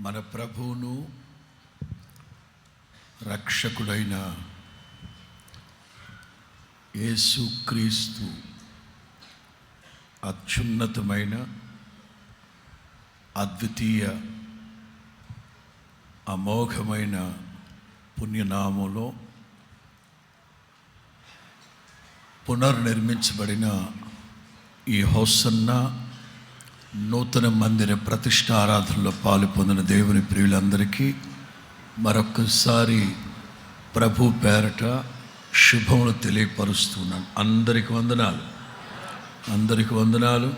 మన ప్రభువును రక్షకుడైన యేసుక్రీస్తు అత్యున్నతమైన అద్వితీయ అమోఘమైన పుణ్యనామంలో పునర్నిర్మించబడిన ఈ హోసన్నా నూతన మందిర ప్రతిష్ఠ ఆరాధనలో పాలు పొందిన దేవుని ప్రియులందరికీ మరొక్కసారి ప్రభు పేరట శుభములు తెలియపరుస్తున్నాను. అందరికి వందనాలు.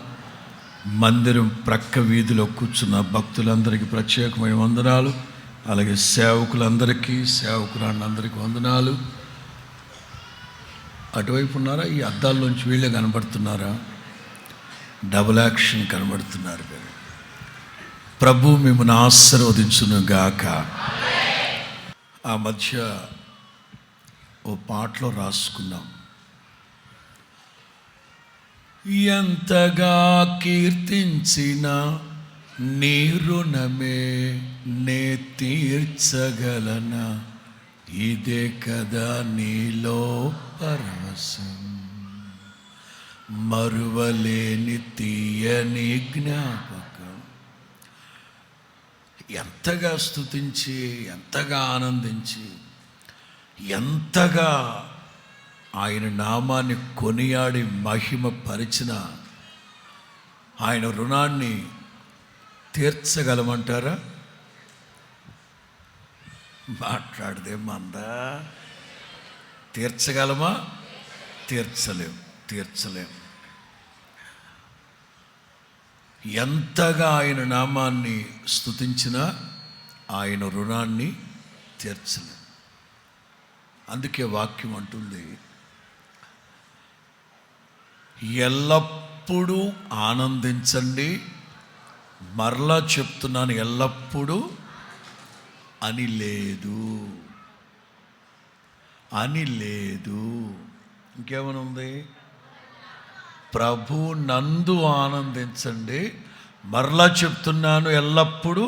మందిరం ప్రక్క వీధిలో కూర్చున్న భక్తులందరికీ ప్రత్యేకమైన వందనాలు. అలాగే సేవకులందరికీ వందనాలు. అటువైపు ఉన్నారా? ఈ అద్దాల్లోంచి వీళ్ళే కనబడుతున్నారా? డబుల్ యాక్షన్ కనబడుతున్నారు. ప్రభు మిమ్మల్ని ఆశీర్వదించును గాక. ఆ మధ్య ఓ పాటలో రాసుకున్నాం, ఎంతగా కీర్తించిన నీ రుణమే నే తీర్చగలనా, ఇదే కదా నీలో పరవశం, మరువలేని తీయని జ్ఞాపకం. ఎంతగా స్తుతించి, ఎంతగా ఆనందించి, ఎంతగా ఆయన నామాన్ని కొనియాడి మహిమ పరిచిన ఆయన రుణాన్ని తీర్చగలమంటారా? మాట్లాడదే మందా. తీర్చగలమా? తీర్చలేం. ఎంతగా ఆయన నామాన్ని స్తుతించినా ఆయన రుణాన్ని తీర్చలేం. అందుకే వాక్యం అంటుంది, ఎల్లప్పుడూ ఆనందించండి. మరలా చెప్తున్నాను, ఎల్లప్పుడూ అని లేదు. ఇంకేమైనా ఉంది? ప్రభు నందు ఆనందించండి. మరలా చెప్తున్నాను, ఎల్లప్పుడూ.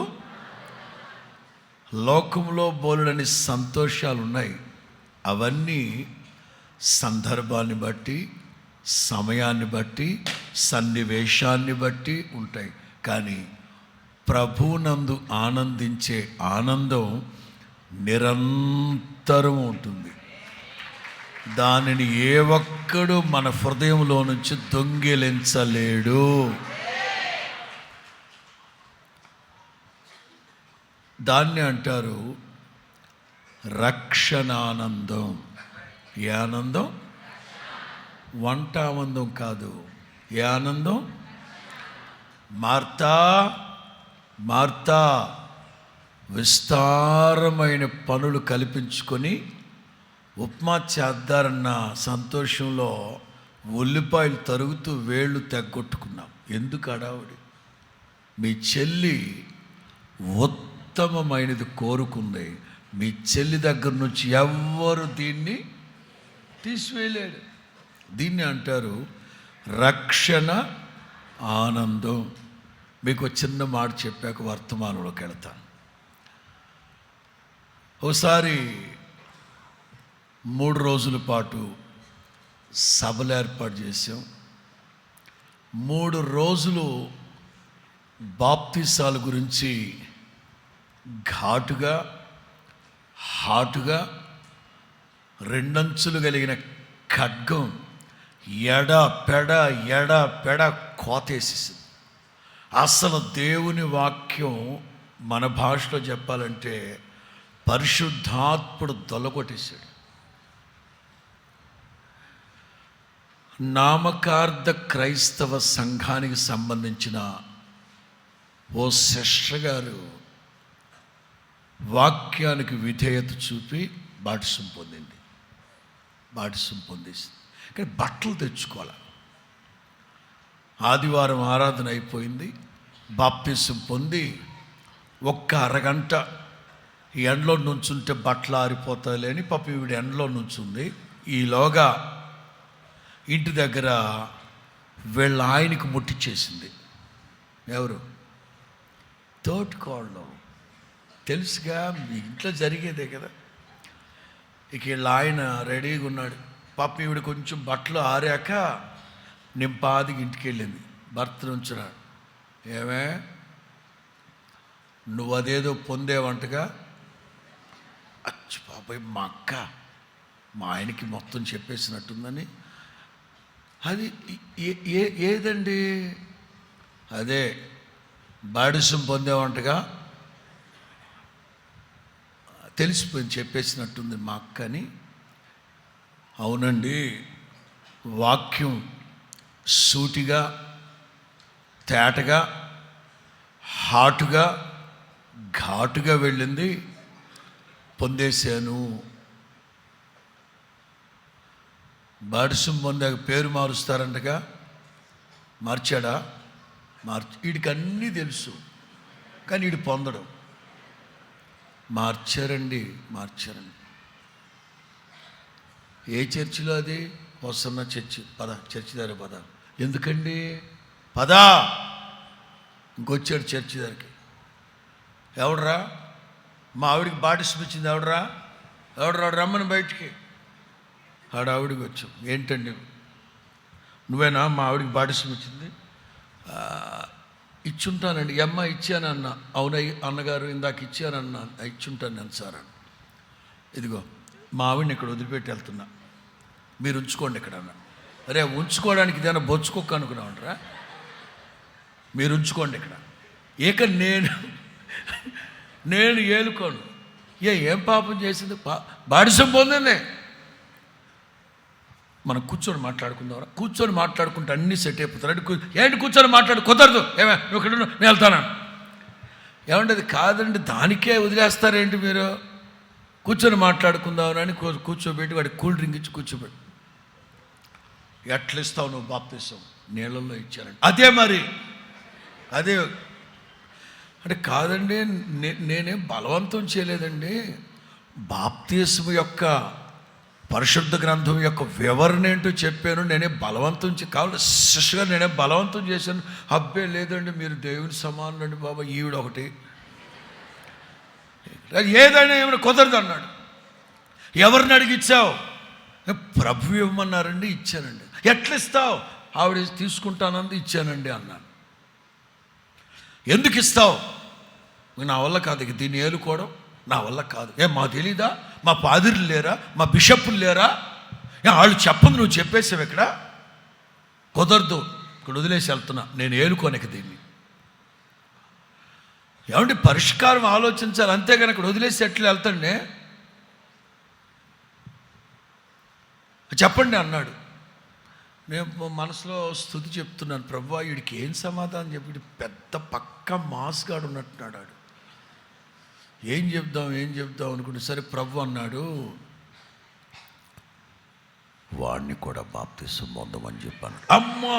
లోకంలో బోలెడని సంతోషాలు ఉన్నాయి. అవన్నీ సందర్భాన్ని బట్టి, సమయాన్ని బట్టి, సన్నివేశాన్ని బట్టి ఉంటాయి. కానీ ప్రభునందు ఆనందించే ఆనందం నిరంతరం ఉంటుంది. దానిని ఏ ఒక్కడు మన హృదయంలో నుంచి దొంగిలించలేడు. దాన్ని అంటారు రక్షణానందం. ఏ ఆనందం? వంటానందం కాదు. ఏ ఆనందం? మార్తా విస్తారమైన పనులు కల్పించుకొని ఉప్మా చేద్దారన్న సంతోషంలో ఉల్లిపాయలు తరుగుతూ వేళ్ళు తెగ్గొట్టుకున్నాం. ఎందుకు అడావుడి? మీ చెల్లి ఉత్తమమైనది కోరుకుంది. మీ చెల్లి దగ్గర నుంచి ఎవ్వరు దీన్ని తీసివేయలేడు. దీన్ని అంటారు రక్షణ ఆనందం. మీకు చిన్న మాట చెప్పాక వర్తమానంలోకి వెళ్తాను. ఒకసారి 3 రోజుల పాటు సభలు ఏర్పాటు చేసాం. 3 రోజులు బాప్తిసాల గురించి ఘాటుగా, హాటుగా, 2 అంచులు కలిగిన ఖడ్గం ఎడ కోతేసేసింది. అసలు దేవుని వాక్యం మన భాషలో చెప్పాలంటే పరిశుద్ధాత్ముడు దొలగొట్టేశాడు. నామకార్థ క్రైస్తవ సంఘానికి సంబంధించిన ఓ సిస్టర్ గారు వాక్యానికి విధేయత చూపి బాటిసం పొందేసింది. కానీ బట్టలు తెచ్చుకోవాలి. ఆదివారం ఆరాధన అయిపోయింది. బాప్తిసం పొంది ఒక్క అరగంట ఈ ఎండలో నుంచుంటే బట్టలు ఆరిపోతాయి అని పాపం ఈవిడ ఎండలో నుంచుంది. ఈలోగా ఇంటి దగ్గర వీళ్ళ ఆయనకు ముట్టించేసింది. ఎవరు? తోటికోళ్ళు. తెలుసుగా, మీ ఇంట్లో జరిగేదే కదా. ఇక వీళ్ళ ఆయన రెడీగా ఉన్నాడు. పాప ఈవిడ కొంచెం బట్టలు ఆరాక నింపాదికి ఇంటికి వెళ్ళింది. భర్తను ఉంచున్నాడు. ఏమే, నువ్వు అదేదో పొందేవంటగా. అచ్చి బాబాయ్, మా అక్క మా ఆయనకి మొత్తం చెప్పేసినట్టుందని. అది ఏదండి? అదే బాడిసం పొందేవంటగా, తెలిసిపోయింది, చెప్పేసినట్టుంది మా అక్కని. అవునండి, వాక్యం సూటిగా, తేటగా, హాటుగా, ఘాటుగా వెళ్ళింది. పొందేశాను. బాడిసం పొందాక పేరు మారుస్తారంటగా. మార్చాడా? వీడికి అన్నీ తెలుసు, కానీ వీడు పొందడం. మార్చారండి. ఏ చర్చిలో అది? వస్తున్న చర్చి. పద, చర్చి దగ్గర పద. ఎందుకండి? పదా. ఇంకొచ్చాడు చర్చి దగ్గరికి. ఎవడరా? మా ఆవిడికి బాటిసం ఇచ్చింది ఎవడరా? రమ్మని బయటికి. ఆవిడికి వచ్చాం. ఏంటండి? నువ్వేనా మా ఆవిడికి బాటిసం ఇచ్చింది? ఇచ్చుంటానండి. అమ్మ ఇచ్చానన్నా. అవునా అన్నగారు, ఇందాక ఇచ్చానన్నా. ఇచ్చుంటాను నేను సార్ అని. ఇదిగో మా ఆవిడని ఇక్కడ వదిలిపెట్టి వెళ్తున్నా, మీరు ఉంచుకోండి ఇక్కడ అన్న. అరే, ఉంచుకోవడానికి ఇదేనా బొచ్చుకోక్క అనుకున్నామంటారా? మీరు ఉంచుకోండి ఇక్కడ. ఇక నేను ఏలుకోను. ఏం పాపం చేసింది? బాడిసం పొందింది. మనం కూర్చొని మాట్లాడుకుందాం. కూర్చొని మాట్లాడుకుంటే అన్నీ సెట్ అయిపోతారు. ఏంటి కూర్చొని మాట్లాడు? కుదరదు. నువ్వు ఇక్కడ నేను వెళ్తాను. ఏమంటే అది కాదండి, దానికే వదిలేస్తారేంటి మీరు? కూర్చొని మాట్లాడుకుందామని కూర్చోబెట్టి వాడికి కూల్ డ్రింక్ ఇచ్చి కూర్చోబెట్టి, ఎట్లా ఇస్తావు నువ్వు బాప్తిసం? నీళ్ళల్లో ఇచ్చారండి. అదే మరి, అదే అంటే కాదండి, నేనేం బలవంతం చేయలేదండి. బాప్తిసం యొక్క పరిశుద్ధ గ్రంథం యొక్క వివరణ ఏంటో చెప్పాను. నేనే బలవంతం కావాలి శిష్యుగా నేనే బలవంతం చేశాను. అబ్బే లేదండి, మీరు దేవుని సమానులండి బాబా. ఈవిడ ఒకటి ఏదైనా ఏమైనా కుదరదు అన్నాడు. ఎవరిని అడిగిచ్చావు? ప్రభు ఇవ్వమన్నారండి, ఇచ్చానండి. ఎట్లా ఇస్తావు? ఆవిడ తీసుకుంటానంది, ఇచ్చానండి అన్నాను. ఎందుకు ఇస్తావు? నా వల్ల కాదు, ఇక దీన్ని ఏలుకోవడం నా వల్ల కాదు. మా తెలీదా? మా పాదిరులు లేరా? మా బిషప్పులు లేరా? వాళ్ళు చెప్పంది, నువ్వు చెప్పేసావు. ఇక్కడ కుదరదు, ఇక్కడ వదిలేసి వెళ్తున్నా, నేను ఏలుకోనిక దీన్ని. ఏమంటే పరిష్కారం ఆలోచించాలి, అంతేగాని ఇక్కడ వదిలేసి ఎట్లా వెళ్తాండి? చెప్పండి అన్నాడు. నేను మనసులో స్తుతి చెప్తున్నాను, ప్రభువా వీడికి ఏం సమాధానం చెప్పి, పెద్ద పక్క మాస్గాడు ఉన్నట్టున్నాడు. ఏం చెప్దాం అనుకుంటే, సరే ప్రభు అన్నాడు, వాడిని కూడా బాప్తిసం పొందమని చెప్పాను. అమ్మా,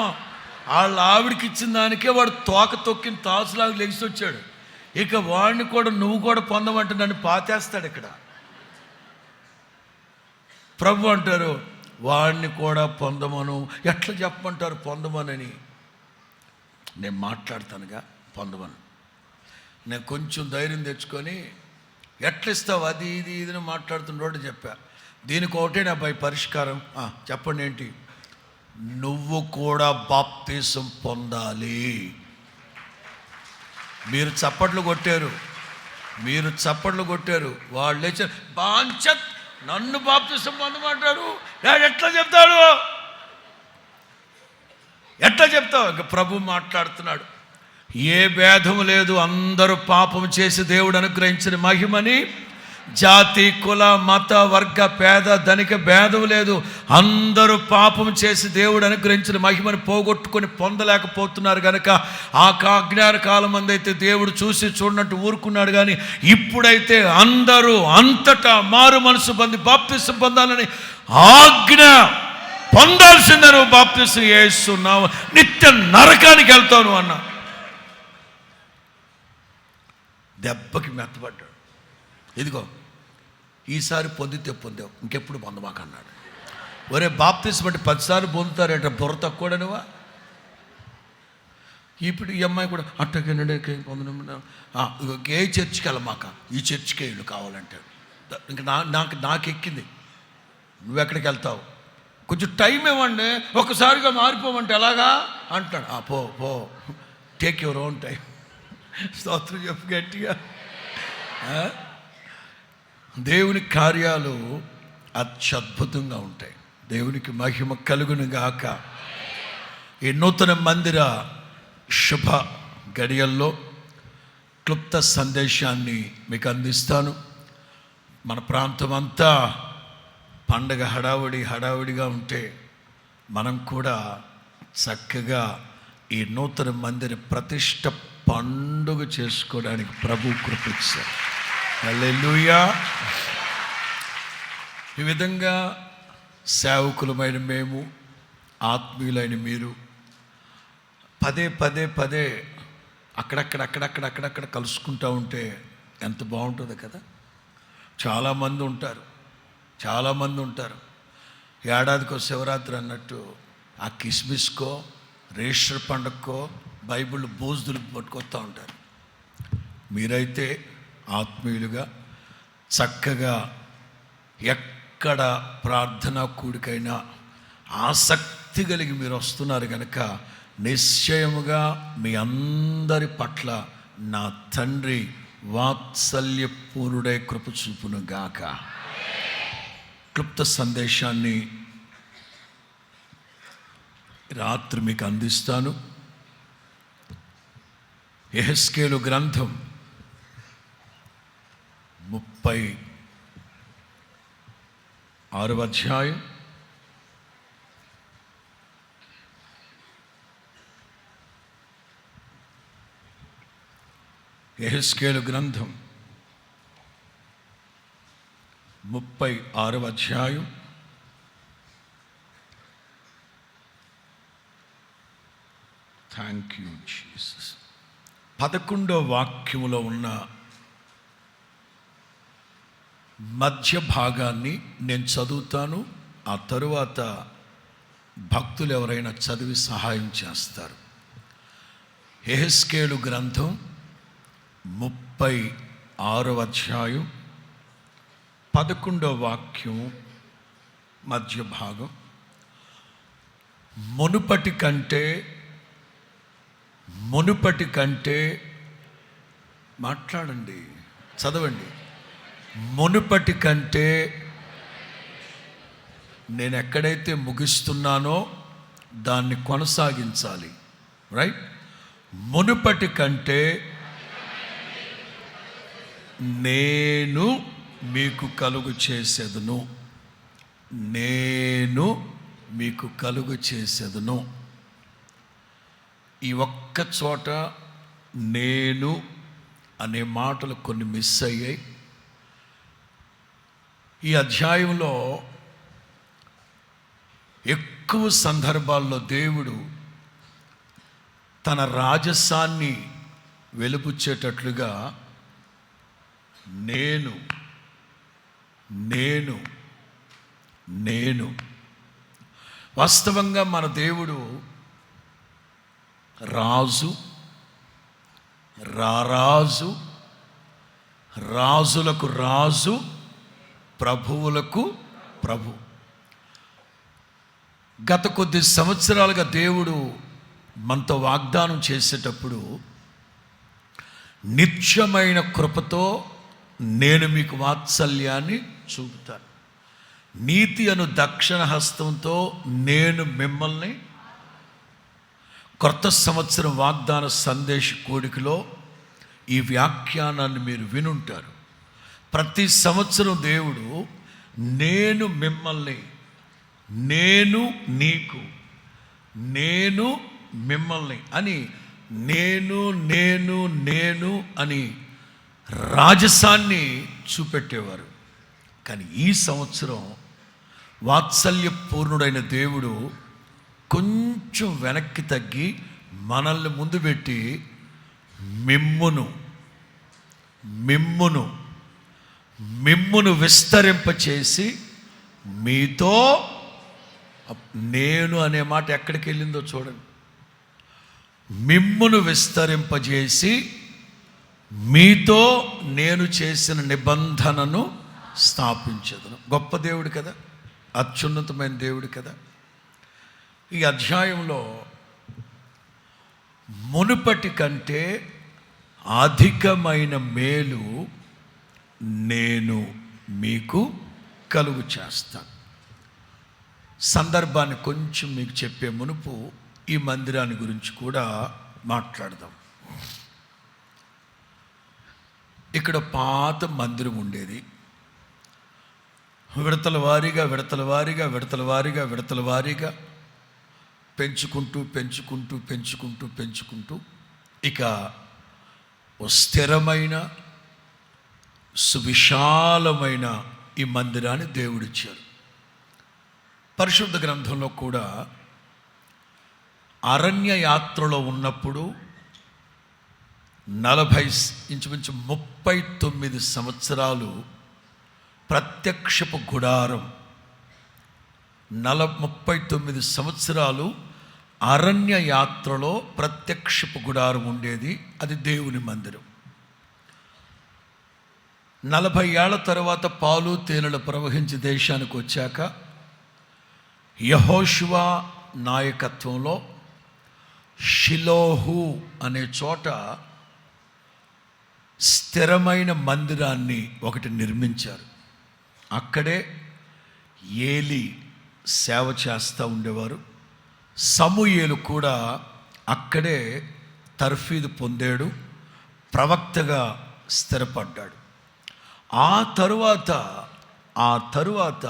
వాళ్ళ ఆవిడికి ఇచ్చిన దానికే వాడు తోక తొక్కిన తాసులాగా లెగిసి వచ్చాడు. ఇక వాడిని కూడా నువ్వు కూడా పొందమంటే నన్ను పాతేస్తాడు. ఇక్కడ ప్రభు అంటారు, వాడిని కూడా పొందమను. ఎట్లా చెప్పమంటారు పొందమనని? నేను మాట్లాడతానుగా, పొందమను. నేను కొంచెం ధైర్యం తెచ్చుకొని, ఎట్లా ఇస్తావు అది ఇది మాట్లాడుతున్నాడు చెప్పా. దీనికి ఒకటే నా పరిష్కారం. చెప్పండి ఏంటి? నువ్వు కూడా బాప్తిసం పొందాలి. మీరు చప్పట్లు కొట్టారు, వాళ్ళు లేచారు. బాంచత్ నన్ను బాప్తిసం పొందమంటాడు. ఎట్లా చెప్తావు? ఇక ప్రభు మాట్లాడుతున్నాడు. ఏ భేదము లేదు, అందరూ పాపం చేసి దేవుడు అనుగ్రహించిన మహిమని, జాతి, కుల, మత, వర్గ, పేద, ధనిక భేదం లేదు. అందరూ పాపం చేసి దేవుడు అనుగ్రహించిన మహిమని పోగొట్టుకొని పొందలేకపోతున్నారు కనుక ఆ అజ్ఞాన కాలం అందైతే దేవుడు చూసి చూడనట్టు ఊరుకున్నాడు. కానీ ఇప్పుడైతే అందరూ అంతటా మారు మనసు పొంది బాప్తిసం పొందాలని ఆజ్ఞ పొందాల్సిందే. నువ్వు బాప్తిసం యేసునామమున నిత్య నరకానికి వెళ్తావు అన్నా. దెబ్బకి మెత్తపడ్డాడు. ఇదిగో ఈసారి పొందితే పొందావు, ఇంకెప్పుడు పొందమాకన్నాడు. ఒరే, బాప్తిసం బట్టి 10 సార్లు పొందుతారేంట, బుర్ర తక్కువడనువా? ఇప్పుడు ఈ అమ్మాయి కూడా అట్టకేనండి ఏ చర్చికి వెళ్ళమాక, ఈ చర్చికే ఇల్లు కావాలంటే. ఇంకా నాకు ఎక్కింది, నువ్వెక్కడికి వెళ్తావు, కొంచెం టైం ఇవ్వండి, ఒక్కసారిగా మారిపోమంటే ఎలాగా అంటాడు. పో టేక్ యువర్ ఓన్ టైం. స్తోత్రం చెప్పు గట్టిగా. దేవుని కార్యాలు అత్యద్భుతంగా ఉంటాయి. దేవునికి మహిమ కలుగును గాక. ఈ నూతన మందిర శుభ గడియల్లో క్లుప్త సందేశాన్ని మీకు అందిస్తాను. మన ప్రాంతం అంతా పండగ హడావుడిగా ఉంటే మనం కూడా చక్కగా ఈ నూతన మందిర ప్రతిష్ట పండుగ చేసుకోవడానికి ప్రభు కృపించారు. హల్లెలూయా. ఈ విధంగా సేవకులమైన మేము, ఆత్మీయులైన మీరు పదే అక్కడక్కడ కలుసుకుంటూ ఉంటే ఎంత బాగుంటుంది కదా. చాలామంది ఉంటారు. ఏడాదికో శివరాత్రి అన్నట్టు ఆ కిస్మిస్కో, రేషర్ పండుగకో బైబిల్ బోజులు పట్టుకొస్తూ ఉంటారు. మీరైతే ఆత్మీయులుగా చక్కగా ఎక్కడ ప్రార్థనా కూడికైనా ఆసక్తి కలిగి మీరు వస్తున్నారు కనుక నిశ్చయముగా మీ అందరి పట్ల నా తండ్రి వాత్సల్యపూర్ణుడై కృప చూపును గాక. క్లుప్త సందేశాన్ని రాత్రి మీకు అందిస్తాను. యెహెజ్కేలు గ్రంథం 36వ అధ్యాయం యెహెజ్కేలు గ్రంథం 36వ అధ్యాయం థ్యాంక్ యూ జీసస్. 11వ వాక్యములో ఉన్న మధ్య భాగాన్ని నేను చదువుతాను. ఆ తరువాత భక్తులు ఎవరైనా చదివి సహాయం చేస్తారు. యెహెజ్కేలు గ్రంథం 36వ అధ్యాయం 11వ వాక్యం మధ్య భాగం. మునుపటి కంటే మాట్లాడండి, చదవండి. మునుపటి కంటే నేను ఎక్కడైతే ముగిస్తున్నానో దాన్ని కొనసాగించాలి. రైట్? మునుపటి కంటే నేను మీకు కలుగు చేసేదను. ఈ ఒక్క చోట నేను అనే మాటలు కొన్ని మిస్ అయ్యాయి. ఈ అధ్యాయంలో ఎక్కువ సందర్భాల్లో దేవుడు తన రాజసాన్ని వెలుపుచ్చేటట్లుగా నేను వాస్తవంగా మన దేవుడు రాజు, రాజులకు రాజు, ప్రభువులకు ప్రభు. గత కొద్ది సంవత్సరాలుగా దేవుడు మనతో వాగ్దానం చేసేటప్పుడు నిత్యమైన కృపతో నేను మీకు వాత్సల్యాన్ని చూపుతాను, నీతి అను దక్షిణ హస్తంతో నేను మిమ్మల్ని. కొత్త సంవత్సరం వాగ్దాన సందేశ కోడికలో ఈ వ్యాఖ్యానాన్ని మీరు వినుంటారు. ప్రతి సంవత్సరం దేవుడు నేను మిమ్మల్ని, నేను నీకు, నేను మిమ్మల్ని అని నేను అని రాజసాన్ని చూపెట్టేవారు. కానీ ఈ సంవత్సరం వాత్సల్యపూర్ణుడైన దేవుడు కొంచెం వెనక్కి తగ్గి మనల్ని ముందు పెట్టి మిమ్మును విస్తరింపచేసి మీతో, నేను అనే మాట ఎక్కడికి వెళ్ళిందో చూడండి. మిమ్మును విస్తరింపజేసి మీతో నేను చేసిన నిబంధనను స్థాపించదును. గొప్ప దేవుడు కదా, అత్యున్నతమైన దేవుడు కదా. ఈ అధ్యాయంలో మునుపటి కంటే అధికమైన మేలు నేను మీకు కలుగు చేస్తాను. సందర్భాన్ని కొంచెం మీకు చెప్పే మునుపు ఈ మందిరాన్ని గురించి కూడా మాట్లాడదాం. ఇక్కడ పాత మందిరం ఉండేది. విడతల వారీగా పెంచుకుంటూ ఇక ఓ స్థిరమైన సువిశాలమైన ఈ మందిరాన్ని దేవుడిచ్చారు. పరిశుద్ధ గ్రంథంలో కూడా అరణ్య యాత్రలో ఉన్నప్పుడు ఇంచుమించు 39 సంవత్సరాలు ప్రత్యక్షపు గుడారం, 39 సంవత్సరాలు అరణ్య యాత్రలో ప్రత్యక్షపు గుడారం ఉండేది. అది దేవుని మందిరం. 40 ఏళ్ల తర్వాత పాలు తేనెలు ప్రవహించి దేశానికి వచ్చాక యెహోషువ నాయకత్వంలో షిలోహు అనే చోట స్థిరమైన మందిరాన్ని ఒకటి నిర్మించారు. అక్కడే ఏలి సేవ చేస్తూ ఉండేవారు. సమూయేలు కూడా అక్కడే తర్ఫీదు పొందాడు, ప్రవక్తగా స్థిరపడ్డాడు. ఆ తరువాత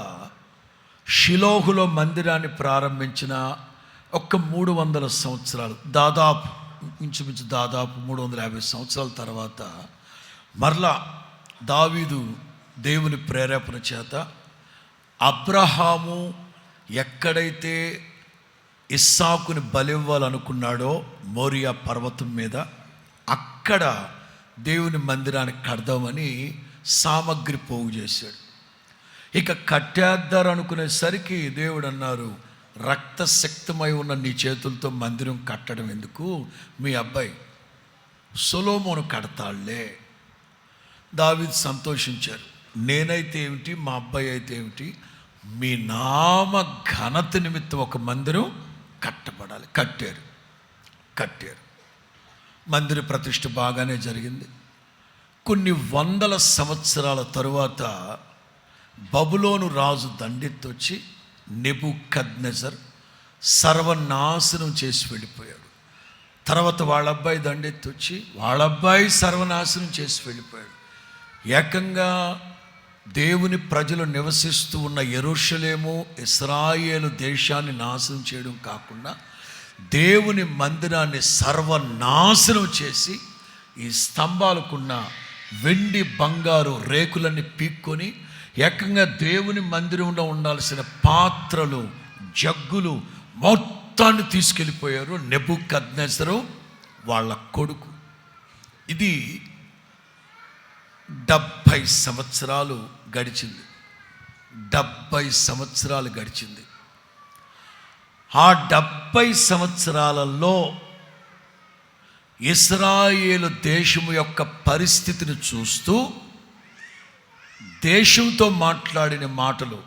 షిలోహులో మందిరాన్ని ప్రారంభించిన 300 సంవత్సరాలు, ఇంచుమించు దాదాపు 350 సంవత్సరాల తర్వాత మరలా దావీదు దేవుని ప్రేరేపణ చేత అబ్రహాము ఎక్కడైతే ఇస్సాకుని బలివ్వాలనుకున్నాడో మోరియా పర్వతం మీద, అక్కడ దేవుని మందిరానికి కడదామని సామగ్రి పోగు చేశాడు. ఇక కట్టేద్దారనుకునేసరికి దేవుడు అన్నారు, రక్తశక్తమై ఉన్న నీ చేతులతో మందిరం కట్టడం ఎందుకు, మీ అబ్బాయి సొలొమోను కడతాళ్లే. దావీదు సంతోషించారు. నేనైతే ఏమిటి, మా అబ్బాయి అయితే ఏమిటి, మీ నామ ఘనత నిమిత్తం ఒక మందిరం కట్టబడాలి. కట్టారు. మందిర ప్రతిష్ఠ బాగానే జరిగింది. కొన్ని వందల సంవత్సరాల తరువాత బబులోను రాజు దండెత్తొచ్చి నెబుకద్నెజర్ సర్వనాశనం చేసి వెళ్ళిపోయాడు. తర్వాత వాళ్ళ అబ్బాయి దండెత్తొచ్చి వాళ్ళ అబ్బాయి సర్వనాశనం చేసి వెళ్ళిపోయాడు. ఏకంగా దేవుని ప్రజలు నివసిస్తూ ఉన్న యెరూషలేము, ఇశ్రాయేలు దేశాన్ని నాశనం చేయడం కాకుండా దేవుని మందిరాన్ని సర్వనాశనం చేసి ఈ స్తంభాలకున్న వెండి బంగారు రేకులన్నీ పీక్కొని ఏకంగా దేవుని మందిరంలో ఉండాల్సిన పాత్రలు, జగ్గులు మొత్తాన్ని తీసుకెళ్ళిపోయారు నెబుకద్నెజరు వాళ్ళ కొడుకు. ఇది 70 సంవత్సరాలు గడిచింది. 70 సంవత్సరాలు గడిచింది. ఆ 70 సంవత్సరాలలో ఇశ్రాయేలు దేశము యొక్క పరిస్థితిని చూస్తూ దేశంతో మాట్లాడిన మాటలు,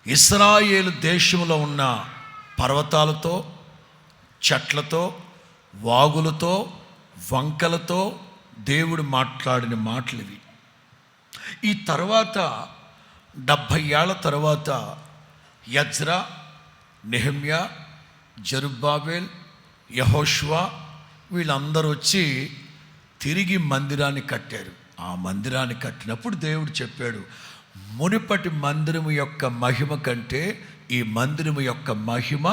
ఇశ్రాయేలు దేశంలో ఉన్న పర్వతాలతో, చెట్లతో, వాగులతో, వంకలతో దేవుడు మాట్లాడిన మాటలు ఇవి. ఈ తర్వాత 70 ఏళ్ల తర్వాత యజ్రా, నెహెమ్యా, జెరుబ్బాబెల్, యెహోషువ వీళ్ళందరూ వచ్చి తిరిగి మందిరాన్ని కట్టారు. ఆ మందిరాన్ని కట్టినప్పుడు దేవుడు చెప్పాడు, మునుపటి మందిరము యొక్క మహిమ కంటే ఈ మందిరము యొక్క మహిమ,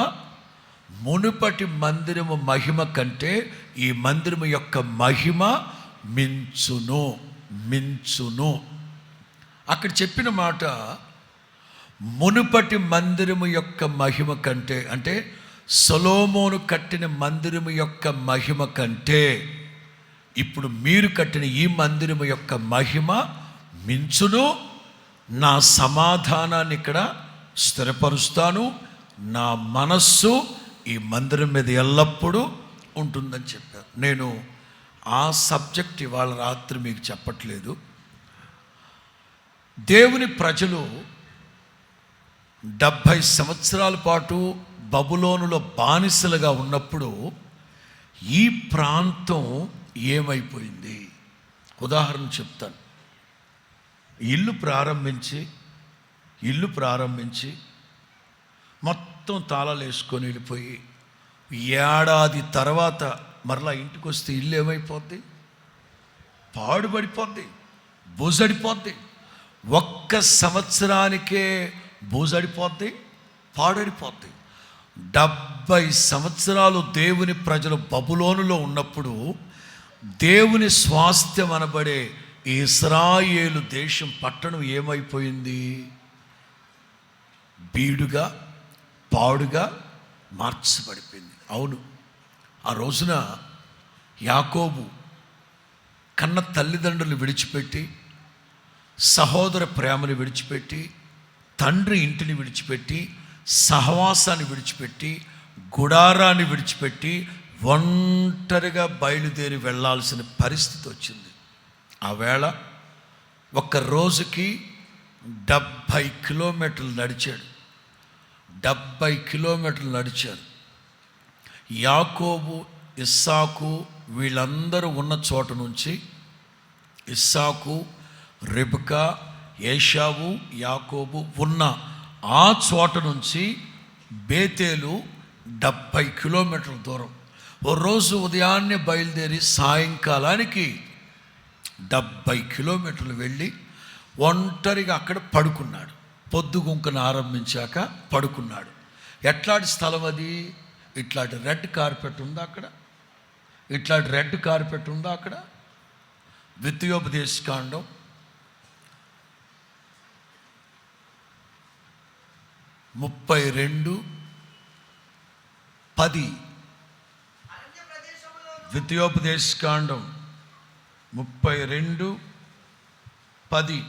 మునుపటి మందిరము మహిమ కంటే ఈ మందిరము యొక్క మహిమ మించును. అక్కడ చెప్పిన మాట మునుపటి మందిరము యొక్క మహిమ కంటే, అంటే సొలొమోను కట్టిన మందిరము యొక్క మహిమ కంటే ఇప్పుడు మీరు కట్టిన ఈ మందిరము యొక్క మహిమ మించును. నా సమాధానాన్ని ఇక్కడ స్థిరపరుస్తాను. నా మనస్సు ఈ మందిరం మీద ఎల్లప్పుడూ ఉంటుందని చెప్పారు. నేను ఆ సబ్జెక్ట్ ఇవాళ రాత్రి మీకు చెప్పట్లేదు. దేవుని ప్రజలు 70 సంవత్సరాల పాటు బబులోనులో బానిసలుగా ఉన్నప్పుడు ఈ ప్రాంతం ఏమైపోయింది? ఉదాహరణ చెప్తాను. ఇల్లు ప్రారంభించి మొత్తం తాళాలు వేసుకొని వెళ్ళిపోయి ఏడాది తర్వాత మరలా ఇంటికి వస్తే ఇల్లు ఏమైపోద్ది? పాడుపడిపోద్ది, బూజడిపోద్ది. ఒక్క సంవత్సరానికే బూజడిపోద్ది, పాడడిపోద్ది. 70 సంవత్సరాలు దేవుని ప్రజలు బబులోనులో ఉన్నప్పుడు దేవుని స్వాస్థ్యం అనబడే ఇశ్రాయేలు దేశం పట్టణం ఏమైపోయింది? బీడుగా, పాడుగా మార్చబడిపోయింది. అవును, ఆ రోజున యాకోబు కన్న తల్లిదండ్రులు విడిచిపెట్టి, సహోదర ప్రేమను విడిచిపెట్టి, తండ్రి ఇంటిని విడిచిపెట్టి, సహవాసాన్ని విడిచిపెట్టి, గుడారాన్ని విడిచిపెట్టి ఒంటరిగా బయలుదేరి వెళ్ళాల్సిన పరిస్థితి వచ్చింది. ఆ వేళ ఒక్క రోజుకి 70 కిలోమీటర్లు నడిచాడు. 70 కిలోమీటర్లు నడిచారు. యాకోబు, ఇస్సాకు వీళ్ళందరూ ఉన్న చోట నుంచి, ఇస్సాకు, రెబెకా, ఏశావు, యాకోబు ఉన్న ఆ చోట నుంచి బేతేలు 70 కిలోమీటర్ల దూరం. ఓ రోజు ఉదయాన్నే బయలుదేరి సాయంకాలానికి 70 కిలోమీటర్లు వెళ్ళి ఒంటరిగా అక్కడ పడుకున్నాడు. పొద్దుగుంకను ఆరంభించాక పడుకున్నాడు. ఎట్లాంటి స్థలం అది? ఇట్లాంటి రెడ్ కార్పెట్ ఉందా అక్కడ? ఇట్లాంటి రెడ్ కార్పెట్ ఉందా అక్కడ? ద్వితీయోపదేశకాండం 32:10. ద్వితీయోపదేశకాండం 32:10.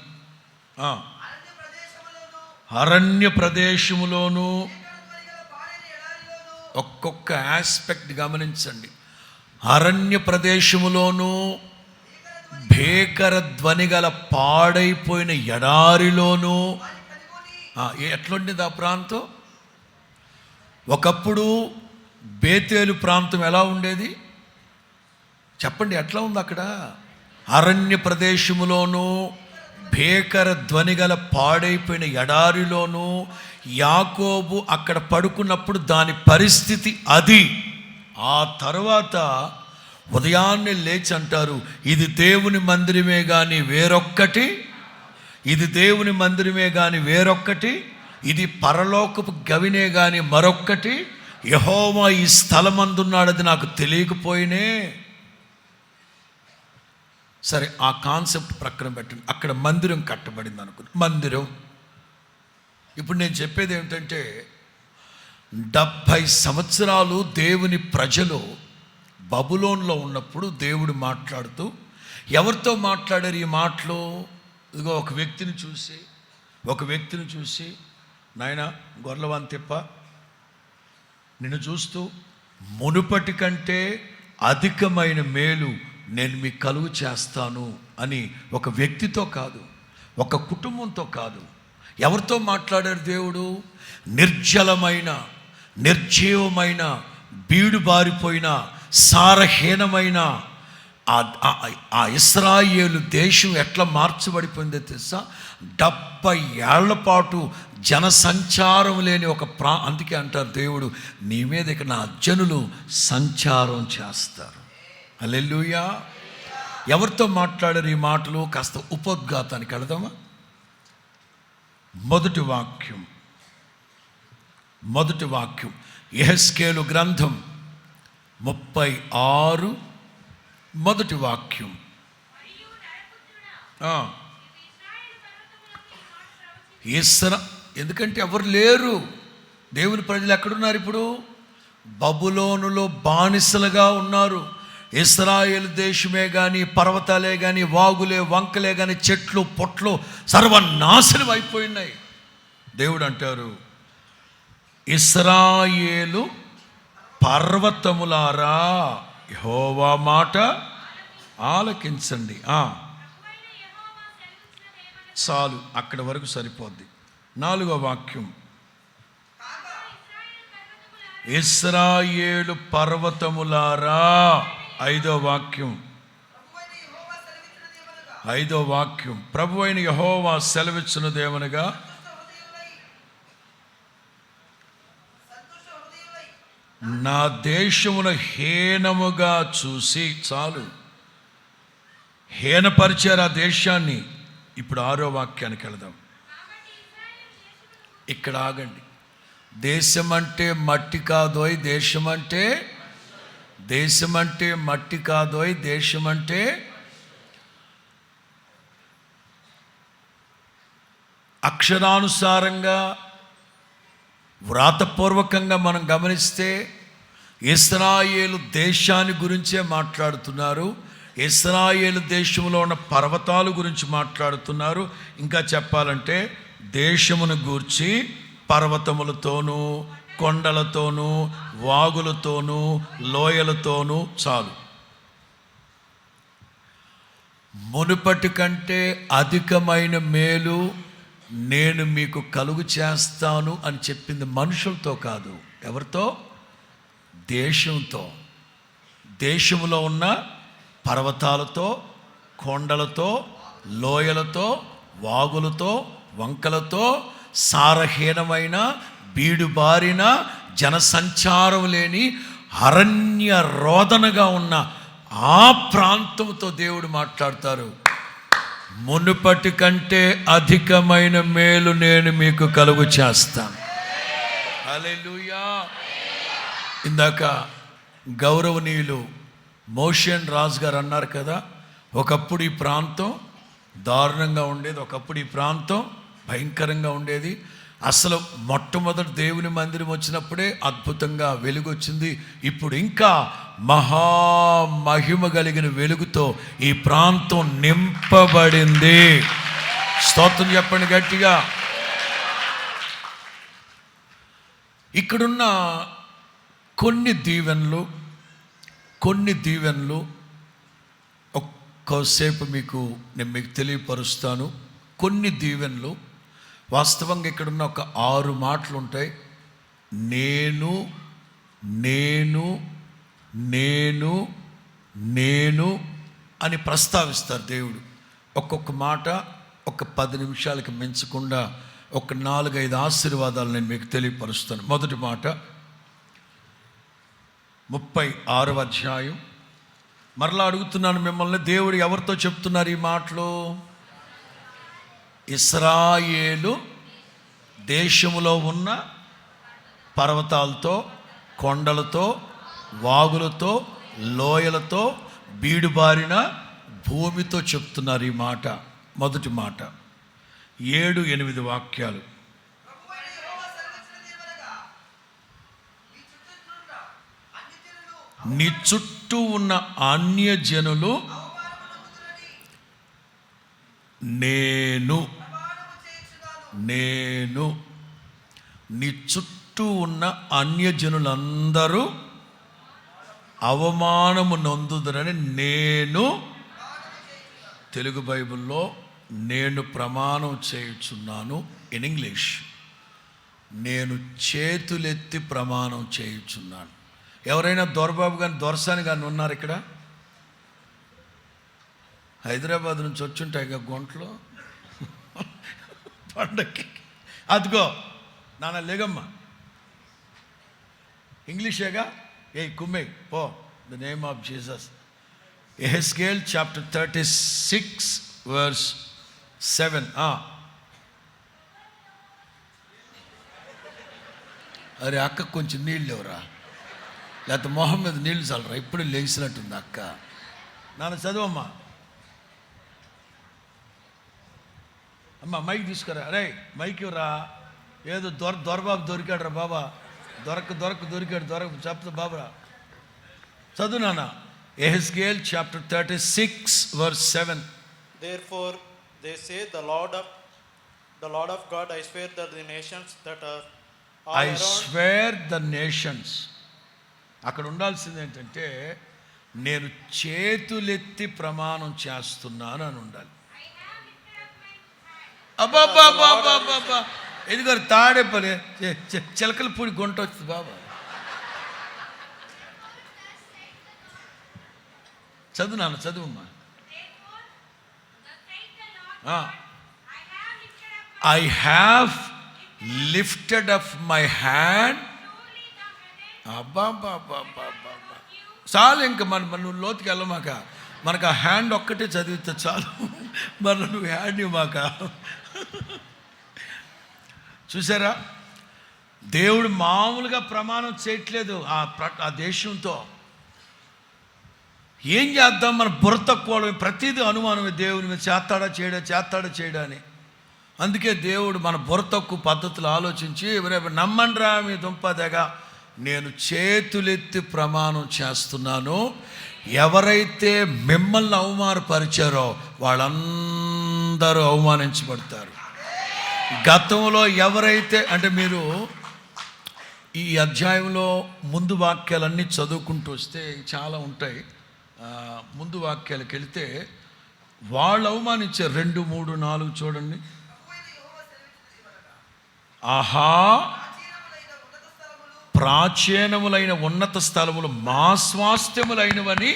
అరణ్య ప్రదేశములోను, ఒక్కొక్క ఆస్పెక్ట్ గమనించండి. అరణ్య ప్రదేశములోను, భీకర ధ్వని గల పాడైపోయిన ఎడారిలోను. ఎట్లుండేది ఆ ప్రాంతం? ఒకప్పుడు బేతేలు ప్రాంతం ఎలా ఉండేది చెప్పండి? ఎట్లా ఉంది అక్కడ? అరణ్య ప్రదేశములోను, భీకర ధ్వని గల పాడైపోయిన ఎడారిలోను. యాకోబు అక్కడ పడుకున్నప్పుడు దాని పరిస్థితి అది. ఆ తర్వాత ఉదయాన్నే లేచి అంటారు, ఇది దేవుని మందిరమే కానీ వేరొక్కటి, ఇది దేవుని మందిరమే కానీ వేరొక్కటి, ఇది పరలోకపు గవినే కానీ మరొక్కటి, యెహోవా ఈ స్థలమందున్నాడది నాకు తెలియకపోయినే. సరే, ఆ కాన్సెప్ట్ ప్రక్కన పెట్టండి. అక్కడ మందిరం కట్టబడింది అనుకుని మందిరం. ఇప్పుడు నేను చెప్పేది ఏమిటంటే 70 సంవత్సరాలు దేవుని ప్రజలు బబులోన్లో ఉన్నప్పుడు దేవుడు మాట్లాడుతూ ఎవరితో మాట్లాడారు ఈ మాటలు? ఇదిగో ఒక వ్యక్తిని చూసి నాయనా గొర్రెలవాని తిప్ప, నిన్ను చూస్తూ మునుపటి కంటే అధికమైన మేలు నేను మీకు కలుగు చేస్తాను అని ఒక వ్యక్తితో కాదు, ఒక కుటుంబంతో కాదు, ఎవరితో మాట్లాడారు దేవుడు? నిర్జలమైన, నిర్జీవమైన, బీడు బారిపోయిన, సారహీనమైన ఆ ఇశ్రాయేలు దేశం ఎట్లా మార్చబడిపోయిందో తెలుసా? 70 ఏళ్ల పాటు జనసంచారం లేని ఒక అందుకే అంటారు దేవుడు, నీ మీద ఇక నా జనులు సంచారం చేస్తారు. హల్లెలూయా. ఎవరితో మాట్లాడారు ఈ మాటలు? కాస్త ఉపోద్ఘాతానికి వెళదామా? మొదటి వాక్యం యెహెజ్కేలు గ్రంథం 36 మొదటి వాక్యం. ఎందుకంటే ఎవరు లేరు. దేవుని ప్రజలు ఎక్కడున్నారు ఇప్పుడు? బబులోనులో బానిసలుగా ఉన్నారు. ఇశ్రాయేలు దేశమే కానీ, పర్వతాలే కానీ, వాగులే, వంకలే కానీ, చెట్లు పొట్లు సర్వనాశనం అయిపోయినాయి. దేవుడు అంటారు, ఇశ్రాయేలు పర్వతములారా యెహోవా మాట ఆలకించండి. చాలు, అక్కడి వరకు సరిపోద్ది. 4వ వాక్యం, ఇశ్రాయేలు పర్వతములారా. 5వ వాక్యం, 5వ వాక్యం, ప్రభువైన యెహోవా సెలవిచ్చినదేమనగా నా దేశమును హీనముగా చూసి. చాలు, హీనపరిచారు ఆ దేశాన్ని. ఇప్పుడు 6వ వాక్యానికి వెళదాం. ఇక్కడ ఆగండి. దేశం అంటే మట్టి కాదోయ్, దేశం అంటే మట్టి కాదోయ్, దేశం అంటే అక్షరానుసారంగా వ్రాతపూర్వకంగా మనం గమనిస్తే ఇశ్రాయేలు దేశాన్ని గురించే మాట్లాడుతున్నారు. ఇశ్రాయేలు దేశంలో ఉన్న పర్వతాల గురించి మాట్లాడుతున్నారు. ఇంకా చెప్పాలంటే దేశమును గూర్చి పర్వతములతోనూ, కొండలతోనూ, వాగులతోనూ, లోయలతోనూ. చాలు, మునుపటి కంటే అధికమైన మేలు నేను మీకు కలుగు చేస్తాను అని చెప్పింది మనుషులతో కాదు. ఎవరితో? దేశంతో. దేశంలో ఉన్న పర్వతాలతో, కొండలతో, లోయలతో, వాగులతో, వంకలతో, సారహీనమైన బీడుబారిన జనసంచారం లేని అరణ్య రోదనగా ఉన్న ఆ ప్రాంతంతో దేవుడు మాట్లాడతారు. మునుపటి కంటే అధికమైన మేలు నేను మీకు కలుగు చేస్తాను. హల్లెలూయా. ఇందాక గౌరవనీయులు మోషన్ రాజు గారు అన్నారు కదా, ఒకప్పుడు ఈ ప్రాంతం దారుణంగా ఉండేది, ఒకప్పుడు ఈ ప్రాంతం భయంకరంగా ఉండేది. అసలు మొట్టమొదటి దేవుని మందిరం వచ్చినప్పుడే అద్భుతంగా వెలుగు వచ్చింది. ఇప్పుడు ఇంకా మహామహిమ కలిగిన వెలుగుతో ఈ ప్రాంతం నింపబడింది. స్తోత్రం చెప్పండి గట్టిగా. ఇక్కడున్న కొన్ని దీవెనలు ఒక్కసేపు నేను మీకు తెలియపరుస్తాను. కొన్ని దీవెనలు వాస్తవంగా ఇక్కడున్న ఒక 6 మాటలు ఉంటాయి. నేను నేను నేను నేను అని ప్రస్తావిస్తారు దేవుడు. ఒక్కొక్క మాట ఒక 10 నిమిషాలకి మించకుండా ఒక 4-5 ఆశీర్వాదాలు నేను మీకు తెలియపరుస్తాను. మొదటి మాట 36వ అధ్యాయం. మరలా అడుగుతున్నాను మిమ్మల్ని, దేవుడు ఎవరితో చెప్తున్నారు ఈ మాటలు? ఇశ్రాయేలు దేశములో ఉన్న పర్వతాలతో, కొండలతో, వాగులతో, లోయలతో, బీడుబారిన భూమితో చెప్తున్నారు ఈ మాట. మొదటి మాట 7-8 వాక్యాలు. నీ చుట్టూ ఉన్న అన్యజనులు నేను నీ చుట్టూ ఉన్న అన్యజనులందరూ అవమానము నొందుదురని నేను, తెలుగు బైబిల్లో నేను ప్రమాణం చేయుచున్నాను. ఇన్ ఇంగ్లీష్, నేను చేతులెత్తి ప్రమాణం చేయుచున్నాను. ఎవరైనా దొరబాబు కానీ దొరసాని కానీ ఉన్నారు ఇక్కడ? హైదరాబాద్ నుంచి వచ్చుంటాయి ఇక గుంటలో పండక్కి. అదిగో నాన్న లేగమ్మా, ఇంగ్లీషేగా, ఏ కుమ్మే పో. The name of Jesus. Ezekiel chapter 36 verse 7. అరే అక్క కొంచెం నీళ్ళు లేవురా, లేకపోతే మొహం మీద నీళ్ళు చల్లరా, ఇప్పుడు లేచినట్టుంది అక్క. నాన్న చదువమ్మా. అమ్మ మైక్ తీసుకురా. అరే మైక్ ఇవ్వరా. ఏదో దొరబాబు దొరికాడు రా బాబా, దొరికాడు చెప్తా బాబురా. చదువు నాన్న. Ezekiel chapter 36 verse 7. Therefore they say, the Lord of God, I swear that the nations that are all I swear the nations. అక్కడ ఉండాల్సింది ఏంటంటే నేను చేతులెత్తి ప్రమాణం చేస్తున్నాను అని ఉండాలి. అబ్బాబ్బాబ్బాబ్బాబ్బా ఎందుకు తాడేపలే చిలకల పూడి గుంట వస్తుంది బాబా. చదువు నాన్న, చదువుమ్మా. I have lifted up my hand. అబ్బాబ్బాబ్బాబ్బా చాలు. ఇంకా నువ్వు లోతుకి వెళ్ళమాక, మనకు ఆ హ్యాండ్ ఒక్కటే చదివితే చాలు. మరి నువ్వు హ్యాండ్ ఇవ్వమాక. చూసారా, దేవుడు మామూలుగా ప్రమాణం చేయట్లేదు ఆ దేశంతో. ఏం చేద్దాం, మన బుర్ర తక్కువ, ప్రతిదీ అనుమానమే. దేవుని మీద చేస్తాడా చేయడా అని. అందుకే దేవుడు మన బుర్ర తక్కువ పద్ధతులు ఆలోచించి రేపు నమ్మండ్రా మీ దుంపదగా, నేను చేతులెత్తి ప్రమాణం చేస్తున్నాను, ఎవరైతే మిమ్మల్ని అవమానపరిచారో వాళ్ళందరూ అవమానించబడతారు. గతంలో ఎవరైతే అంటే మీరు ఈ అధ్యాయంలో ముందు వాక్యాలన్నీ చదువుకుంటూ వస్తే చాలా ఉంటాయి. ముందు వాక్యాలకు వెళితే వాళ్ళు అవమానించారు. 2, 3, 4 చూడండి. ఆహా, ప్రాచీనములైన ఉన్నత స్థలములు మా స్వాస్థ్యములైనవని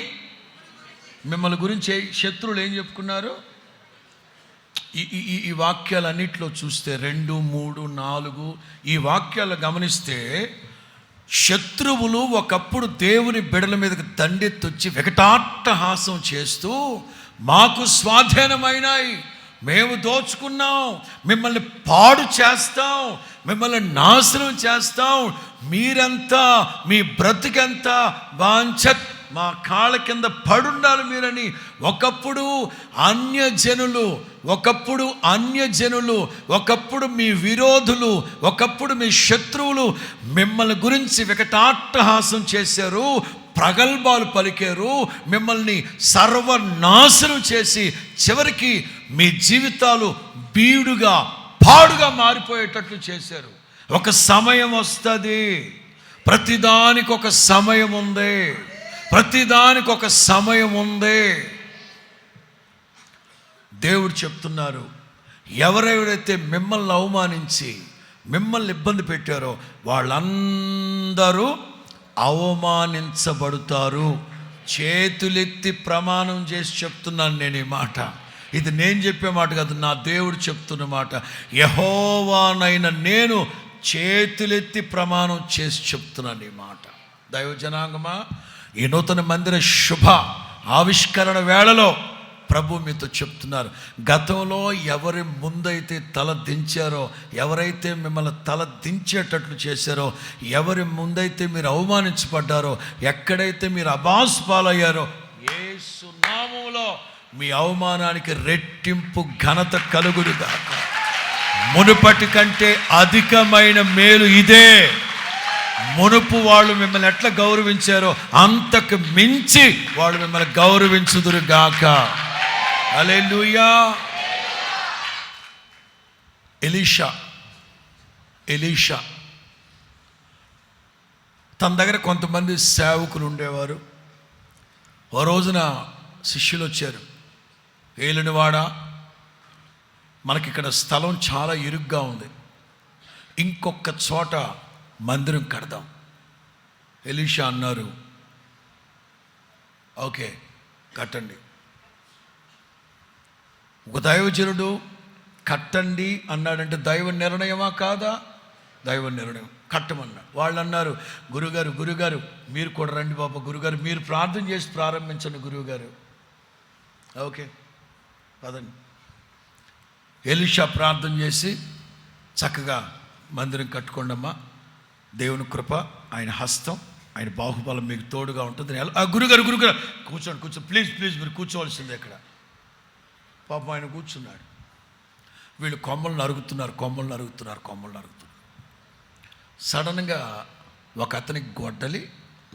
మిమ్మల్ని గురించి శత్రువులు ఏం చెప్పుకున్నారు? ఈ వాక్యాలన్నింటిలో చూస్తే 2, 3, 4 ఈ వాక్యాలు గమనిస్తే శత్రువులు ఒకప్పుడు దేవుని బిడల మీదకి దండెత్తొచ్చి వికటాట్టహాసం చేస్తూ మాకు స్వాధీనమైనాయి, మేము దోచుకున్నాం, మిమ్మల్ని పాడు చేస్తాం, మిమ్మల్ని నాశనం చేస్తాం, మీరంతా మీ బ్రతికంతా వాంఛత్ మా కాళ్ళ కింద పడుండాలి మీరని ఒకప్పుడు అన్యజనులు, ఒకప్పుడు మీ విరోధులు, ఒకప్పుడు మీ శత్రువులు మిమ్మల్ని గురించి వికటాట్టహాసం చేశారు, ప్రగల్భాలు పలికారు, మిమ్మల్ని సర్వనాశనం చేసి చివరికి మీ జీవితాలు బీడుగా పాడుగా మారిపోయేటట్లు చేశారు. ఒక సమయం వస్తుంది, ప్రతిదానికి ఒక సమయం ఉంది, ప్రతిదానికి ఒక సమయం ఉంది. దేవుడు చెప్తున్నారు, ఎవరెవరైతే మిమ్మల్ని అవమానించి మిమ్మల్ని ఇబ్బంది పెట్టారో వాళ్ళందరూ అవమానించబడతారు. చేతులెత్తి ప్రమాణం చేసి చెప్తున్నాను నేను ఈ మాట. ఇది నేను చెప్పే మాట కాదు, నా దేవుడు చెప్తున్న మాట. యెహోవానైన నేను చేతులెత్తి ప్రమాణం చేసి చెప్తున్నాను ఈ మాట. దైవ జనాంగమా, ఈ నూతన మందిర శుభ ఆవిష్కరణ వేళలో ప్రభు మీతో చెప్తున్నారు, గతంలో ఎవరి ముందైతే తల దించారో, ఎవరైతే మిమ్మల్ని తల దించేటట్లు చేశారో, ఎవరి ముందైతే మీరు అవమానించబడ్డారో, ఎక్కడైతే మీరు అబాస్ పాలయ్యారో, యేసు నామములో మీ అవమానానికి రెట్టింపు ఘనత కలుగునుగాక. మునుపటి కంటే అధికమైన మేలు ఇదే. మునుపు వాళ్ళు మిమ్మల్ని ఎట్లా గౌరవించారో అంతకు మించి వాళ్ళు మిమ్మల్ని గౌరవించుదురుగాక. హల్లెలూయా. ఎలీషా తన దగ్గర కొంతమంది సేవకులు ఉండేవారు. ఓ రోజున శిష్యులు వచ్చారు, ఏలినవాడా, మనకిక్కడ స్థలం చాలా ఇరుగ్గా ఉంది, ఇంకొక చోట మందిరం కడదాం. ఎలీషా అన్నారు, ఓకే కట్టండి. ఒక దైవజనుడు కట్టండి అన్నాడంటే దైవ నిర్ణయమా కాదా? దైవ నిర్ణయం. కట్టమన్నాడు. వాళ్ళు అన్నారు, గురుగారు మీరు కూడా రండి బాబా, గురుగారు మీరు ప్రార్థన చేసి ప్రారంభించండి గురువుగారు. ఓకే పదండి. ఎలీషా ప్రార్థన చేసి చక్కగా మందిరం కట్టుకోండమ్మా, దేవుని కృప, ఆయన హస్తం, ఆయన బాహుబలం మీకు తోడుగా ఉంటుంది. గురుగారు కూర్చోండి ప్లీజ్ మీరు కూర్చోవలసిందే. ఇక్కడ పాపం ఆయన కూర్చున్నాడు. వీళ్ళు కొమ్మలు నరుగుతున్నారు. సడన్గా ఒక అతనికి గొడ్డలి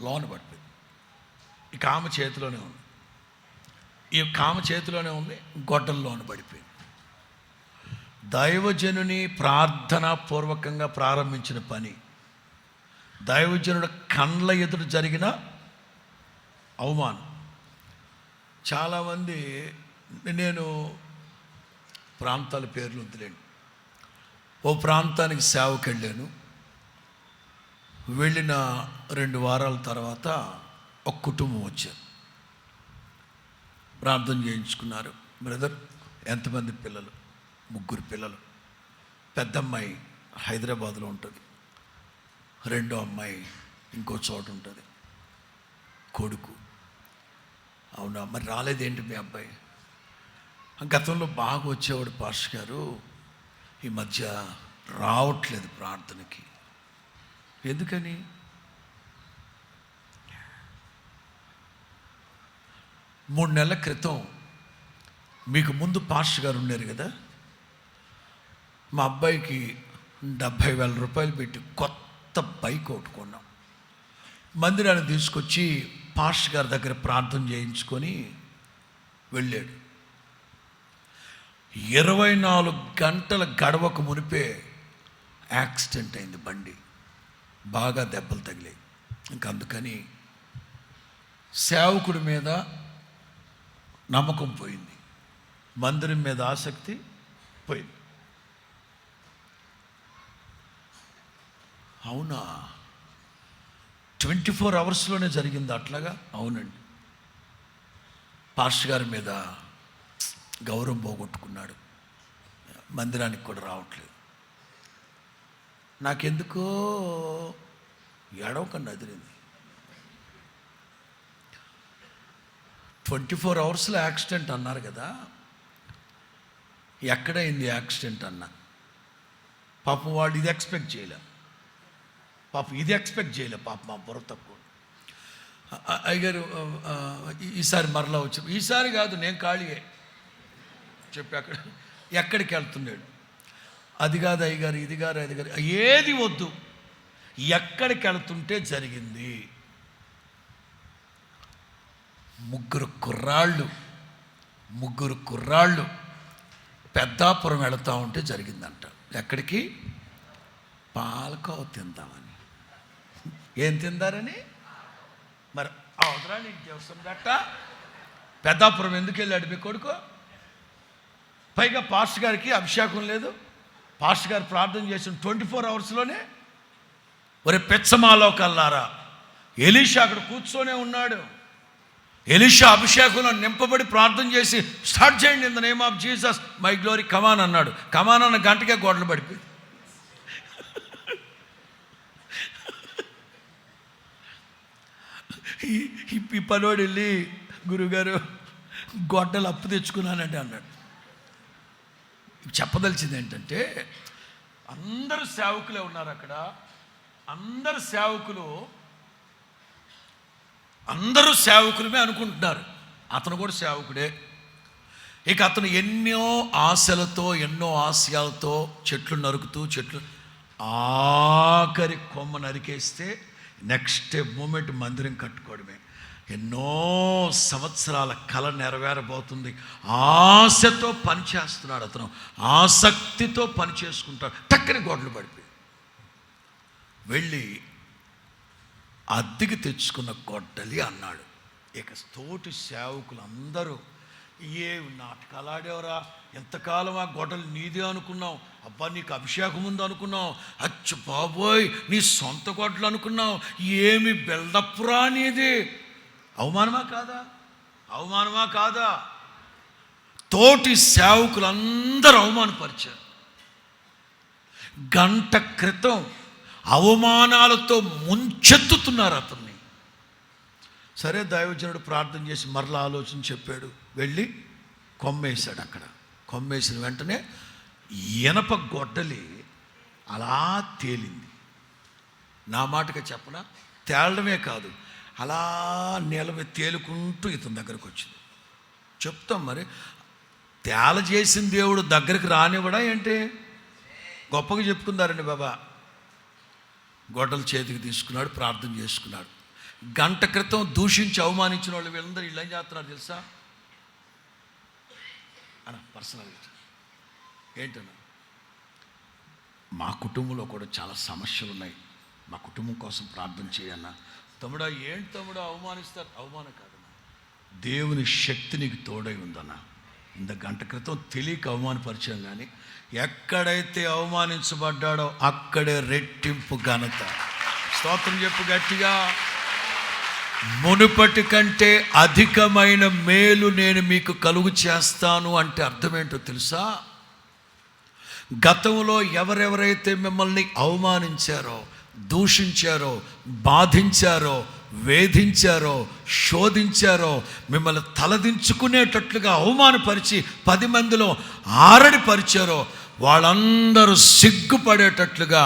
లోన పడిపోయింది. ఈ కామ చేతిలోనే ఉంది, గొడ్డలి లోన పడిపోయింది. దైవజనుని ప్రార్థనా పూర్వకంగా ప్రారంభించిన పని దైవజనుడు కండ్ల ఎదుట జరిగిన అవమానం. చాలామంది, నేను ప్రాంతాల పేర్లు వద్దులేండి, ఓ ప్రాంతానికి సేవకి వెళ్ళాను. వెళ్ళిన 2 వారాల తర్వాత ఒక కుటుంబం వచ్చారు, ప్రార్థన చేయించుకున్నారు. బ్రదర్, ఎంతమంది పిల్లలు? 3 పిల్లలు. పెద్ద అమ్మాయి హైదరాబాద్లో ఉంటుంది, రెండో అమ్మాయి ఇంకో చోట ఉంటుంది, కొడుకు. అవునా, మరి రాలేదేంటి మీ అబ్బాయి? గతంలో బాగా వచ్చేవాడు పాస్టర్ గారు, ఈ మధ్య రావట్లేదు ప్రార్థనకి. ఎందుకని? మూడు నెలల క్రితం మీకు ముందు పాస్టర్ గారు ఉన్నారు కదా, మా అబ్బాయికి 70,000 రూపాయలు పెట్టి కొత్త బైక్ ఒకటి కొన్నాం. మందిరాన్ని తీసుకొచ్చి పాస్టర్ గారి దగ్గర ప్రార్థన చేయించుకొని వెళ్ళాడు. 24 గంటల గడవక మునిపే యాక్సిడెంట్ అయింది, బండి బాగా దెబ్బలు తగిలాయి. ఇంక అందుకని సేవకుడి మీద నమ్మకం పోయింది, మందిరం మీద ఆసక్తి పోయింది. అవునా, 24 అవర్స్లోనే జరిగింది అట్లాగా? అవునండి. పాస్టర్ గారి మీద గౌరవం పోగొట్టుకున్నాడు, మందిరానికి కూడా రావట్లేదు. నాకెందుకో ఎడవకన్నా అదిరింది. 24 అవర్స్లో యాక్సిడెంట్ అన్నారు కదా, ఎక్కడైంది యాక్సిడెంట్ అన్నా? పాపం వాడు ఇది ఎక్స్పెక్ట్ చేయలే, పాపం మా బుర్ర తక్కువ. అయ్యగారు ఈసారి మరలా వచ్చి, ఈసారి కాదు నేను ఖాళీయే చెప్పి ఎక్కడికి వెళ్తున్నాడు? అది కాదు అయ్యగారు, ఇది కాదు, అది కాదు, ఏది వద్దు, ఎక్కడికి వెళ్తుంటే జరిగింది. 3 కుర్రాళ్ళు పెద్దాపురం వెళతా ఉంటే జరిగిందంట. ఎక్కడికి? పాలకోవ తిందామని. ఏం తిందారని? మరి అవసరా నీకు చేస్తుందట. పెద్దాపురం ఎందుకు వెళ్ళాడు మీ కొడుకు? పైగా పాస్టర్ గారికి అభిషేకం లేదు. పాస్టర్ గారు ప్రార్థన చేసిన 24 అవర్స్లోనే ఒరే పెచ్చమాలోకల్లారా, ఎలీషా అక్కడ కూర్చొనే ఉన్నాడు. ఎలీషా అభిషేకంలో నింపబడి ప్రార్థన చేసి స్టార్ట్ చేయండి, in the name of Jesus my glory come on అన్నాడు. కమాన్ అన్న గంటకే గోడలు పడిపోయి. ఈ పనోడు వెళ్ళి, గురుగారు గొడ్డలు అప్పు తెచ్చుకున్నానండి అన్నాడు. చెప్పదలిచింది ఏంటంటే, అందరూ సేవకులే ఉన్నారు అక్కడ, అందరూ సేవకులమే అనుకుంటున్నారు. అతను కూడా సేవకుడే. ఇక అతను ఎన్నో ఆశలతో, ఎన్నో ఆశయాలతో చెట్లు నరుకుతూ, ఆఖరి కొమ్మ నరికేస్తే నెక్స్ట్ మూమెంట్ మందిరం కట్టుకోవడమే. ఎన్నో సంవత్సరాల కళ నెరవేరబోతుంది. ఆశతో పనిచేస్తున్నాడు అతను, ఆసక్తితో పని చేసుకుంటాడు. టక్కని గోడలు పడిపోయి వెళ్ళి అద్దెకి తెచ్చుకున్న గొడ్డలి అన్నాడు. ఇక తోటి సేవకులు అందరూ, ఏ నాటకాలు ఆడేవరా, ఎంతకాలం ఆ గొడ్డలు నీదే అనుకున్నావు, అబ్బా నీకు అభిషేకం ఉంది అనుకున్నావు, అచ్చు బాబోయ్ నీ సొంత గొడ్డలు అనుకున్నావు, ఏమి బిల్డప్రా నీది. అవమానమా కాదా? తోటి సేవకులందరూ అవమానపరిచారు. గంట క్రితం అవమానాలతో ముంచెత్తుతున్నారు అతన్ని. సరే, దైవజనుడు ప్రార్థన చేసి మరలా ఆలోచన చెప్పాడు. వెళ్ళి కొమ్మేశాడు. అక్కడ కొమ్మేసిన వెంటనే ఇనప గొడ్డలి అలా తేలింది. నా మాటగా చెప్పనా, తేలడమే కాదు, అలా నేల మీద తేలుకుంటూ ఇతని దగ్గరకు వచ్చింది. చెప్తాం మరి, తేల చేసిన దేవుడు దగ్గరికి రానివ్వడా ఏంటి? గొప్పగా చెప్పుకుందారండి బాబా. గొడ్డలు చేతికి తీసుకున్నాడు, ప్రార్థన చేసుకున్నాడు. గంట క్రితం దూషించి అవమానించిన వాళ్ళు వీళ్ళందరూ ఏం చేస్తున్నారు తెలుసా? అన్న పర్సనల్ ఏంటన్నా, మా కుటుంబంలో కూడా చాలా సమస్యలు ఉన్నాయి, మా కుటుంబం కోసం ప్రార్థన చేయన్నా. తమ్ముడా, ఏంటి తమ్ముడా అవమానిస్తారు? అవమానం కాదన్నా, దేవుని శక్తి నీకు తోడై ఉందన్నా. ఇంత గంట క్రితం తెలియక అవమానపరిచాం, కానీ ఎక్కడైతే అవమానించబడ్డాడో అక్కడే రెట్టింపు ఘనత. స్తోత్రం చెప్పు గట్టిగా. మునుపటి కంటే అధికమైన మేలు నేను మీకు కలుగు చేస్తాను అంటే అర్థమేంటో తెలుసా? గతంలో ఎవరెవరైతే మిమ్మల్ని అవమానించారో, దూషించారో, బాధించారో, వేధించారో, శోధించారో, మిమ్మల్ని తలదించుకునేటట్లుగా అవమానపరిచి 10 మందిలో ఆరడిపరిచారో, వాళ్ళందరూ సిగ్గుపడేటట్లుగా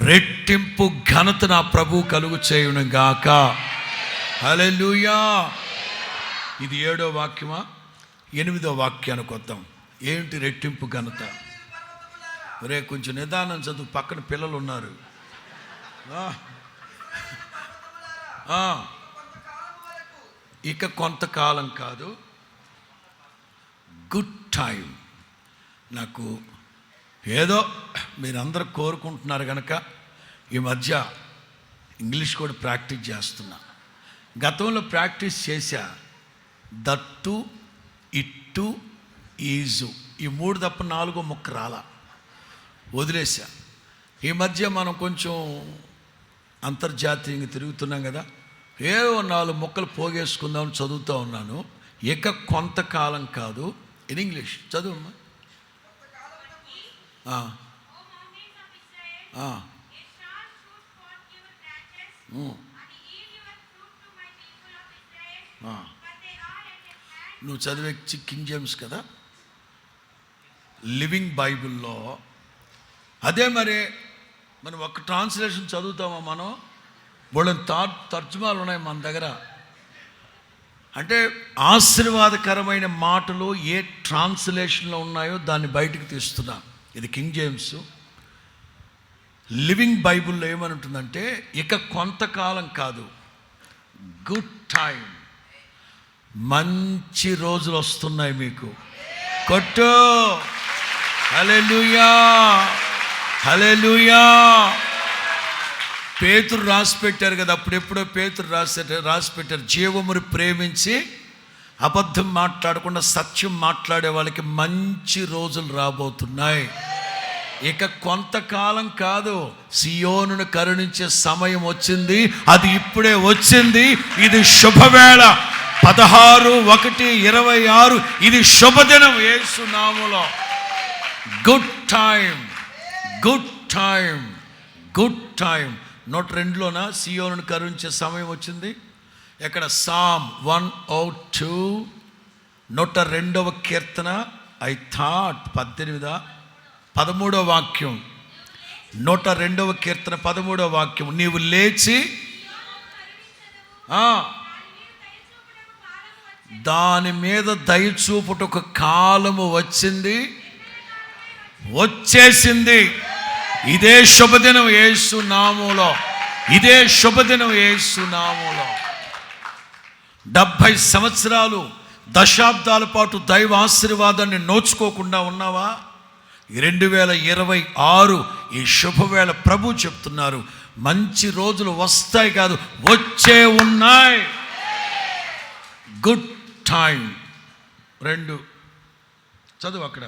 రెట్టింపు ఘనత నా ప్రభు కలుగు చేయును గాక. హల్లెలూయా. ఇది 7వ వాక్యమా? 8వ వాక్యానికి వద్దాం. ఏంటి రెట్టింపు ఘనత? ఒరే కొంచెం నిదానం చదువు, పక్కన పిల్లలు ఉన్నారు. ఇక కొంతకాలం కాదు, గుడ్ టైం. నాకు ఏదో మీరందరూ కోరుకుంటున్నారు కనుక ఈ మధ్య ఇంగ్లీష్ కూడా ప్రాక్టీస్ చేస్తున్నా. గతంలో ప్రాక్టీస్ చేశా. దట్టు, ఇట్టు, ఈజు, ఈ 3 తప్ప 4వ ముక్క రాలా, వదిలేశా. ఈ మధ్య మనం కొంచెం అంతర్జాతీయంగా తిరుగుతున్నాం కదా, ఏదో 4 ముక్కలు పోగేసుకుందామని చదువుతూ ఉన్నాను. ఇక కొంతకాలం కాదు, ఇన్ ఇంగ్లీష్ చదువు. నువ్వు చదివే కింగ్ జేమ్స్ కదా, లివింగ్ బైబిల్లో అదే. మనం ఒక ట్రాన్స్లేషన్ చదువుతామా? మనం వాళ్ళని తర్జుమాలు ఉన్నాయి మన దగ్గర. అంటే ఆశీర్వాదకరమైన మాటలు ఏ ట్రాన్స్లేషన్లో ఉన్నాయో దాన్ని బయటకు తీస్తున్నా. ఇది కింగ్ జేమ్స్. లివింగ్ బైబిల్లో ఏమని ఉంటుందంటే, ఇక కొంతకాలం కాదు, గుడ్ టైం, మంచి రోజులు వస్తున్నాయి మీకు. కొట్టు హల్లెలూయా, హల్లెలూయా. పేతురు రాసి పెట్టారు కదా, అప్పుడెప్పుడో పేతురు రాసి పెట్టారు, జీవమును ప్రేమించి అబద్ధం మాట్లాడకుండా సత్యం మాట్లాడే వాళ్ళకి మంచి రోజులు రాబోతున్నాయి. ఇక కొంతకాలం కాదు, సియోనును కరుణించే సమయం వచ్చింది. అది ఇప్పుడే వచ్చింది. ఇది శుభవేళ. 16:1:26 ఇది శుభదినం యేసు నామములో. Good time, good time, good time. 102లోనా సియోనును కరుణించే సమయం వచ్చింది. ఎక్కడ? Psalm 102, 102వ కీర్తన, ఐ థాట్ 13వ వాక్యం, 102వ కీర్తన 13వ వాక్యం. నీవు లేచి దాని మీద దయచూపుటకు కాలము వచ్చింది, వచ్చేసింది. ఇదే శుభదినం యేసు నామములో, ఇదే శుభదినం యేసు నామములో. 70 సంవత్సరాలు, దశాబ్దాల పాటు దైవ ఆశీర్వాదాన్ని నోచుకోకుండా ఉన్నావా? 2026 ఈ శుభవేళ ప్రభు చెప్తున్నారు, మంచి రోజులు వస్తాయి కాదు, వచ్చే ఉన్నాయి. Good time. 2 చదువు అక్కడ.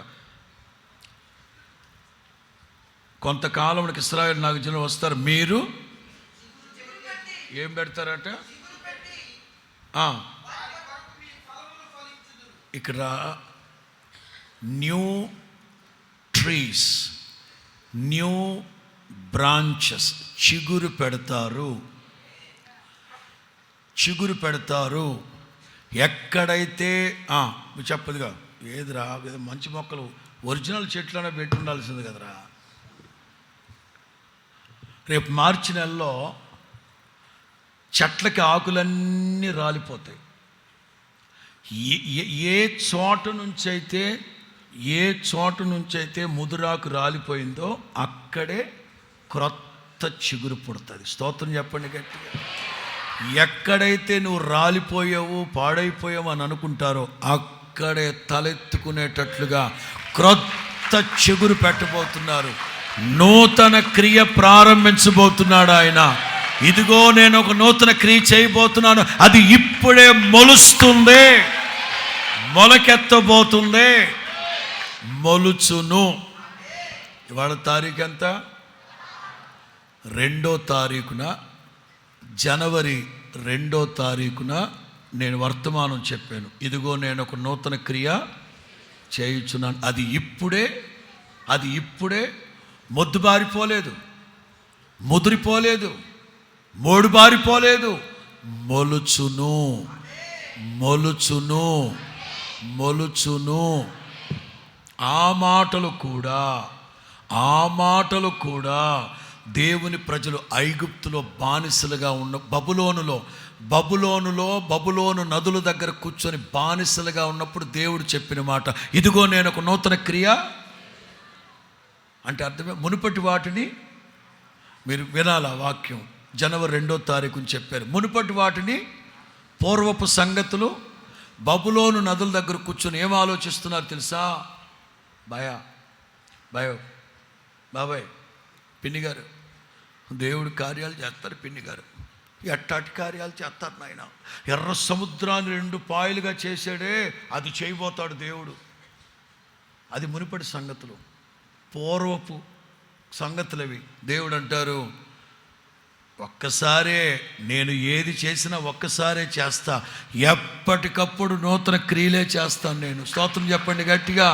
కొంతకాలంకి ఇశ్రాయేలు నాకు జనం వస్తారు, మీరు ఏం పెడతారట? ఇక్కడ న్యూ ట్రీస్, న్యూ బ్రాంచెస్, చిగురు పెడతారు, చిగురు పెడతారు. ఎక్కడైతే చెప్పదుగా, ఏదిరా మంచి మొక్కలు ఒరిజినల్ చెట్లనే పెట్టి ఉండాల్సింది కదరా. రేపు మార్చి నెలలో చెట్లకి ఆకులన్నీ రాలిపోతాయి. ఏ చోట నుంచి అయితే ముదురాకు రాలిపోయిందో అక్కడే క్రొత్త చిగురు పుడుతుంది. స్తోత్రం చెప్పండి గట్టిగా. ఎక్కడైతే నువ్వు రాలిపోయావు, పాడైపోయావు అని అనుకుంటారో అక్కడే తలెత్తుకునేటట్లుగా క్రొత్త చిగురు పెట్టబోతున్నారు. నూతన క్రియ ప్రారంభించబోతున్నాడు ఆయన. ఇదిగో నేను ఒక నూతన క్రియ చేయబోతున్నాను, అది ఇప్పుడే మొలుస్తుంది, మొలకెత్తబోతుంది, మొలుచును. ఇవాళ తారీఖు ఎంత? 2వ తారీఖున, జనవరి 2వ తారీఖున నేను వర్తమానం చెప్పాను. ఇదిగో నేను ఒక నూతన క్రియ చేయుచున్నాను, అది ఇప్పుడే మొద్దుబారిపోలేదు, ముదిరిపోలేదు, మోడుబారిపోలేదు, మొలుచును, మొలుచును, మొలుచును. ఆ మాటలు కూడా దేవుని ప్రజలు ఐగుప్తులో బానిసలుగా ఉన్న బబులోను నదుల దగ్గర కూర్చొని బానిసలుగా ఉన్నప్పుడు దేవుడు చెప్పిన మాట, ఇదిగో నేను ఒక నూతన క్రియ. అంటే అర్థమే, మునుపటి వాటిని మీరు వినాల వాక్యం. జనవరి 2వ తారీఖుని చెప్పారు. మునుపటి వాటిని, పూర్వపు సంగతులు, బబులోను నదుల దగ్గర కూర్చొని ఏం ఆలోచిస్తున్నారు తెలుసా? బాబాయ్ పిన్ని గారు, దేవుడు కార్యాలు చేస్తారు పిన్ని గారు, ఎట్టాటి కార్యాలు చేస్తారు నాయన. ఎర్ర సముద్రాన్ని 2 పాయలుగా చేశాడే, అది చేయబోతాడు దేవుడు. అది మునుపటి సంగతులు, పూర్వపు సంగతులవి. దేవుడు అంటారు, ఒక్కసారే నేను ఏది చేసినా ఒక్కసారే చేస్తా, ఎప్పటికప్పుడు నూతన క్రియలే చేస్తాను నేను. స్తోత్రం చెప్పండి గట్టిగా.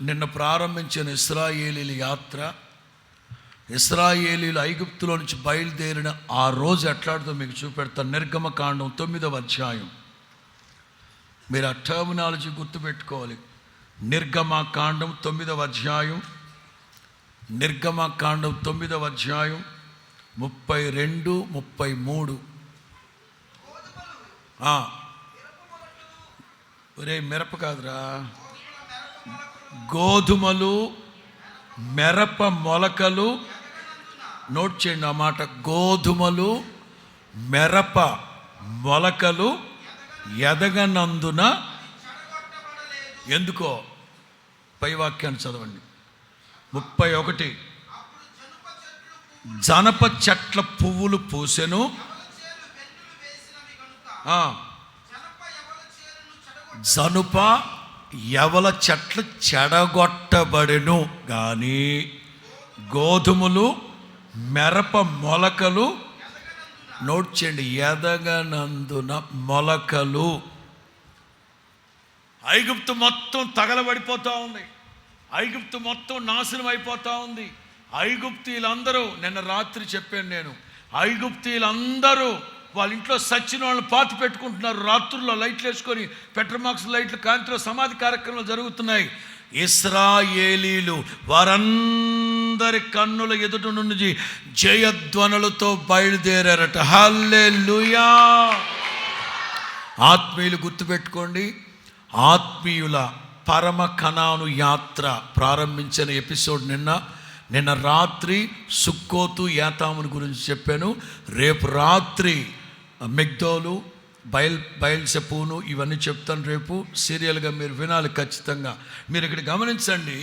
నిన్న ప్రారంభించిన ఇశ్రాయేలీల యాత్ర, ఇశ్రాయేలీలు ఐగుప్తులో నుంచి బయలుదేరిన ఆ రోజు ఎట్లాడుతో మీకు చూపెడతాను. నిర్గమకాండం 9వ అధ్యాయం. మీరు ఆ టర్మినాలజీ గుర్తుపెట్టుకోవాలి. నిర్గమకాండం 9వ అధ్యాయం, నిర్గమకాండం 9వ అధ్యాయం 32, 33. ఒరే మిరప కాదురా, గోధుమలు, మిరప మొలకలు. నోట్ చేయండి ఆ మాట. గోధుమలు, మిరప మొలకలు ఎదగనందున. ఎందుకో పై వాక్యాన్ని చదవండి. 31. జనప చెట్ల పువ్వులు పూసెను, జనుప యవల చెట్లు చెడగొట్టబడెను కానీ గోధుమలు, మిరప మొలకలు. నోట్ చేయండి, ఎదగనందున మొలకలు. ఐగుప్తు మొత్తం తగలబడిపోతూ ఉంది, ఐగుప్తు మొత్తం నాశనం అయిపోతూ ఉంది. ఐగుప్తీయులందరూ, నిన్న రాత్రి చెప్పాను నేను, ఐగుప్తీయులందరూ వాళ్ళ ఇంట్లో సచ్చిన వాళ్ళని పాతి పెట్టుకుంటున్నారు. రాత్రుల్లో లైట్లు వేసుకొని, పెట్రోమాక్స్ లైట్లు కాంతిలో సమాధి కార్యక్రమాలు జరుగుతున్నాయి. ఇశ్రాయేలీలు వారందరి కన్నుల ఎదుట నుండి జయధ్వనులతో బయలుదేరారట. హల్లెలూయా. ఆత్మీయులు గుర్తుపెట్టుకోండి, ఆత్మీయుల పరమ కనాను యాత్ర ప్రారంభించిన ఎపిసోడ్ నిన్న రాత్రి సుక్కోతు యాతాముని గురించి చెప్పాను. రేపు రాత్రి మిగ్దోలు, బయల్సెపూను ఇవన్నీ చెప్తాను. రేపు సీరియల్గా మీరు వినాలి ఖచ్చితంగా. మీరు ఇక్కడ గమనించండి,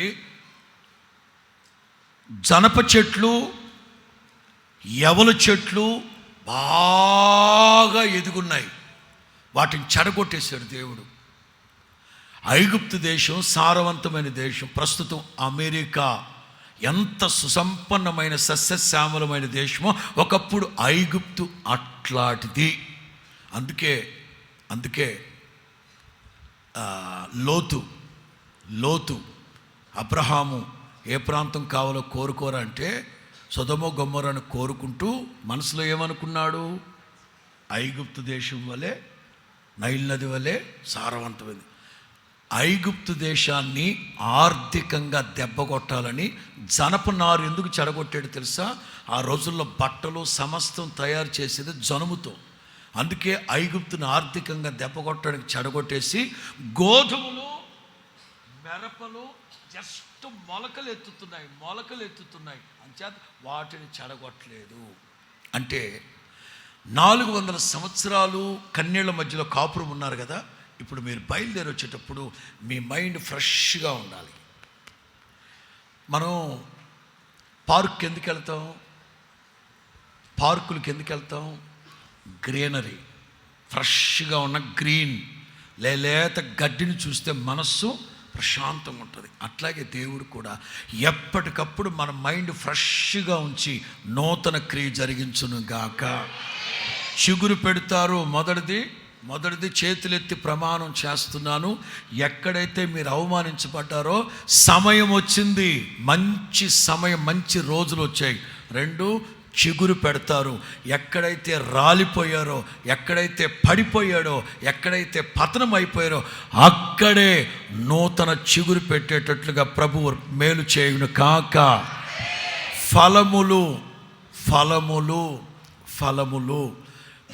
జనప చెట్లు, యవల చెట్లు బాగా ఎదుగున్నాయి, వాటిని చెడగొట్టేశాడు దేవుడు. ఐగుప్తు దేశం సారవంతమైన దేశం. ప్రస్తుతం అమెరికా ఎంత సుసంపన్నమైన సస్యశ్యామలమైన దేశమో ఒకప్పుడు ఐగుప్తు అట్లాంటిది. అందుకే లోతు అబ్రహాము ఏ ప్రాంతం కావాలో కోరుకోరా అంటే సొదొమ గొమొర్రాను కోరుకుంటూ మనసులో ఏమనుకున్నాడు? ఐగుప్తు దేశం వలె, నైల్ నది వలె సారవంతమైంది. ఐగుప్తు దేశాన్ని ఆర్థికంగా దెబ్బకొట్టాలని జనప నారు ఎందుకు చెడగొట్టాడు తెలుసా? ఆ రోజుల్లో బట్టలు సమస్తం తయారు చేసేది జనుముతో. అందుకే ఐగుప్తుని ఆర్థికంగా దెబ్బకొట్టడానికి చెడగొట్టేసి గోధుమలు, మిరపలు జస్ట్ మొలకలు ఎత్తుతున్నాయి అంచేత వాటిని చెడగొట్టలేదు. అంటే 400 సంవత్సరాలు కన్యళ్ళ మధ్యలో కాపురం ఉన్నారు కదా. ఇప్పుడు మీరు బయలుదేరి వచ్చేటప్పుడు మీ మైండ్ ఫ్రెష్గా ఉండాలి. మనం పార్క్ ఎందుకు వెళ్తాం? పార్కులకి ఎందుకు వెళ్తాం? గ్రీనరీ, ఫ్రెష్గా ఉన్న గ్రీన్ లేత గడ్డిని చూస్తే మనస్సు ప్రశాంతంగా ఉంటుంది. అట్లాగే దేవుడు కూడా ఎప్పటికప్పుడు మన మైండ్ ఫ్రెష్గా ఉంచి నూతన క్రియ జరిగించును గాక. చిగురు పెడతారు. మొదటిది చేతులెత్తి ప్రమాణం చేస్తున్నాను, ఎక్కడైతే మీరు అవమానించబడ్డారో సమయం వచ్చింది, మంచి సమయం, మంచి రోజులు వచ్చాయి. 2, చిగురు పెడతారు. ఎక్కడైతే రాలిపోయారో, ఎక్కడైతే పడిపోయాడో, ఎక్కడైతే పతనం అయిపోయారో అక్కడే నూతన చిగురు పెట్టేటట్లుగా ప్రభువు మేలు చేయును కాక. ఫలములు ఫలములు ఫలములు.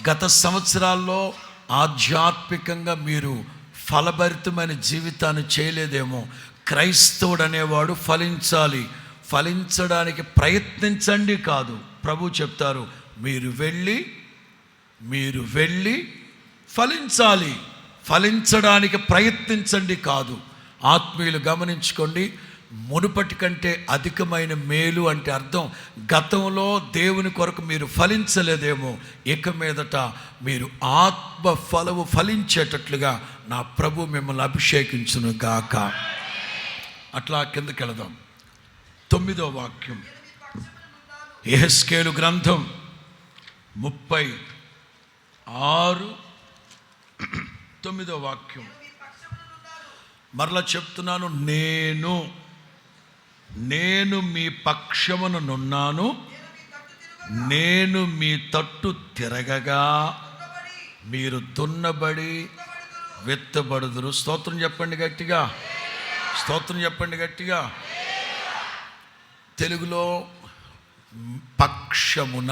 గత సంవత్సరాల్లో ఆధ్యాత్మికంగా మీరు ఫలభరితమైన జీవితాన్ని చేయలేదేమో. క్రైస్తవుడు అనేవాడు ఫలించాలి. ఫలించడానికి ప్రయత్నించండి కాదు, ప్రభు చెప్తారు మీరు వెళ్ళి ఫలించాలి. ఫలించడానికి ప్రయత్నించండి కాదు. ఆత్మీయులు గమనించుకోండి, మునుపటి కంటే అధికమైన మేలు అంటే అర్థం గతంలో దేవుని కొరకు మీరు ఫలించలేదేమో, ఇక మీదట మీరు ఆత్మ ఫలము ఫలించేటట్లుగా నా ప్రభు మిమ్మల్ని అభిషేకించును గాక. అట్లా కిందకి వెళదాం. 9వ వాక్యం, యెహెజ్కేలు గ్రంథం 36 9వ వాక్యం. మరలా చెప్తున్నాను, నేను మీ పక్షమునున్నాను, నేను మీ తట్టు తిరగగా మీరు దున్నబడి విత్తబడుదురు. స్తోత్రం చెప్పండి గట్టిగా, స్తోత్రం చెప్పండి గట్టిగా. తెలుగులో పక్షమున,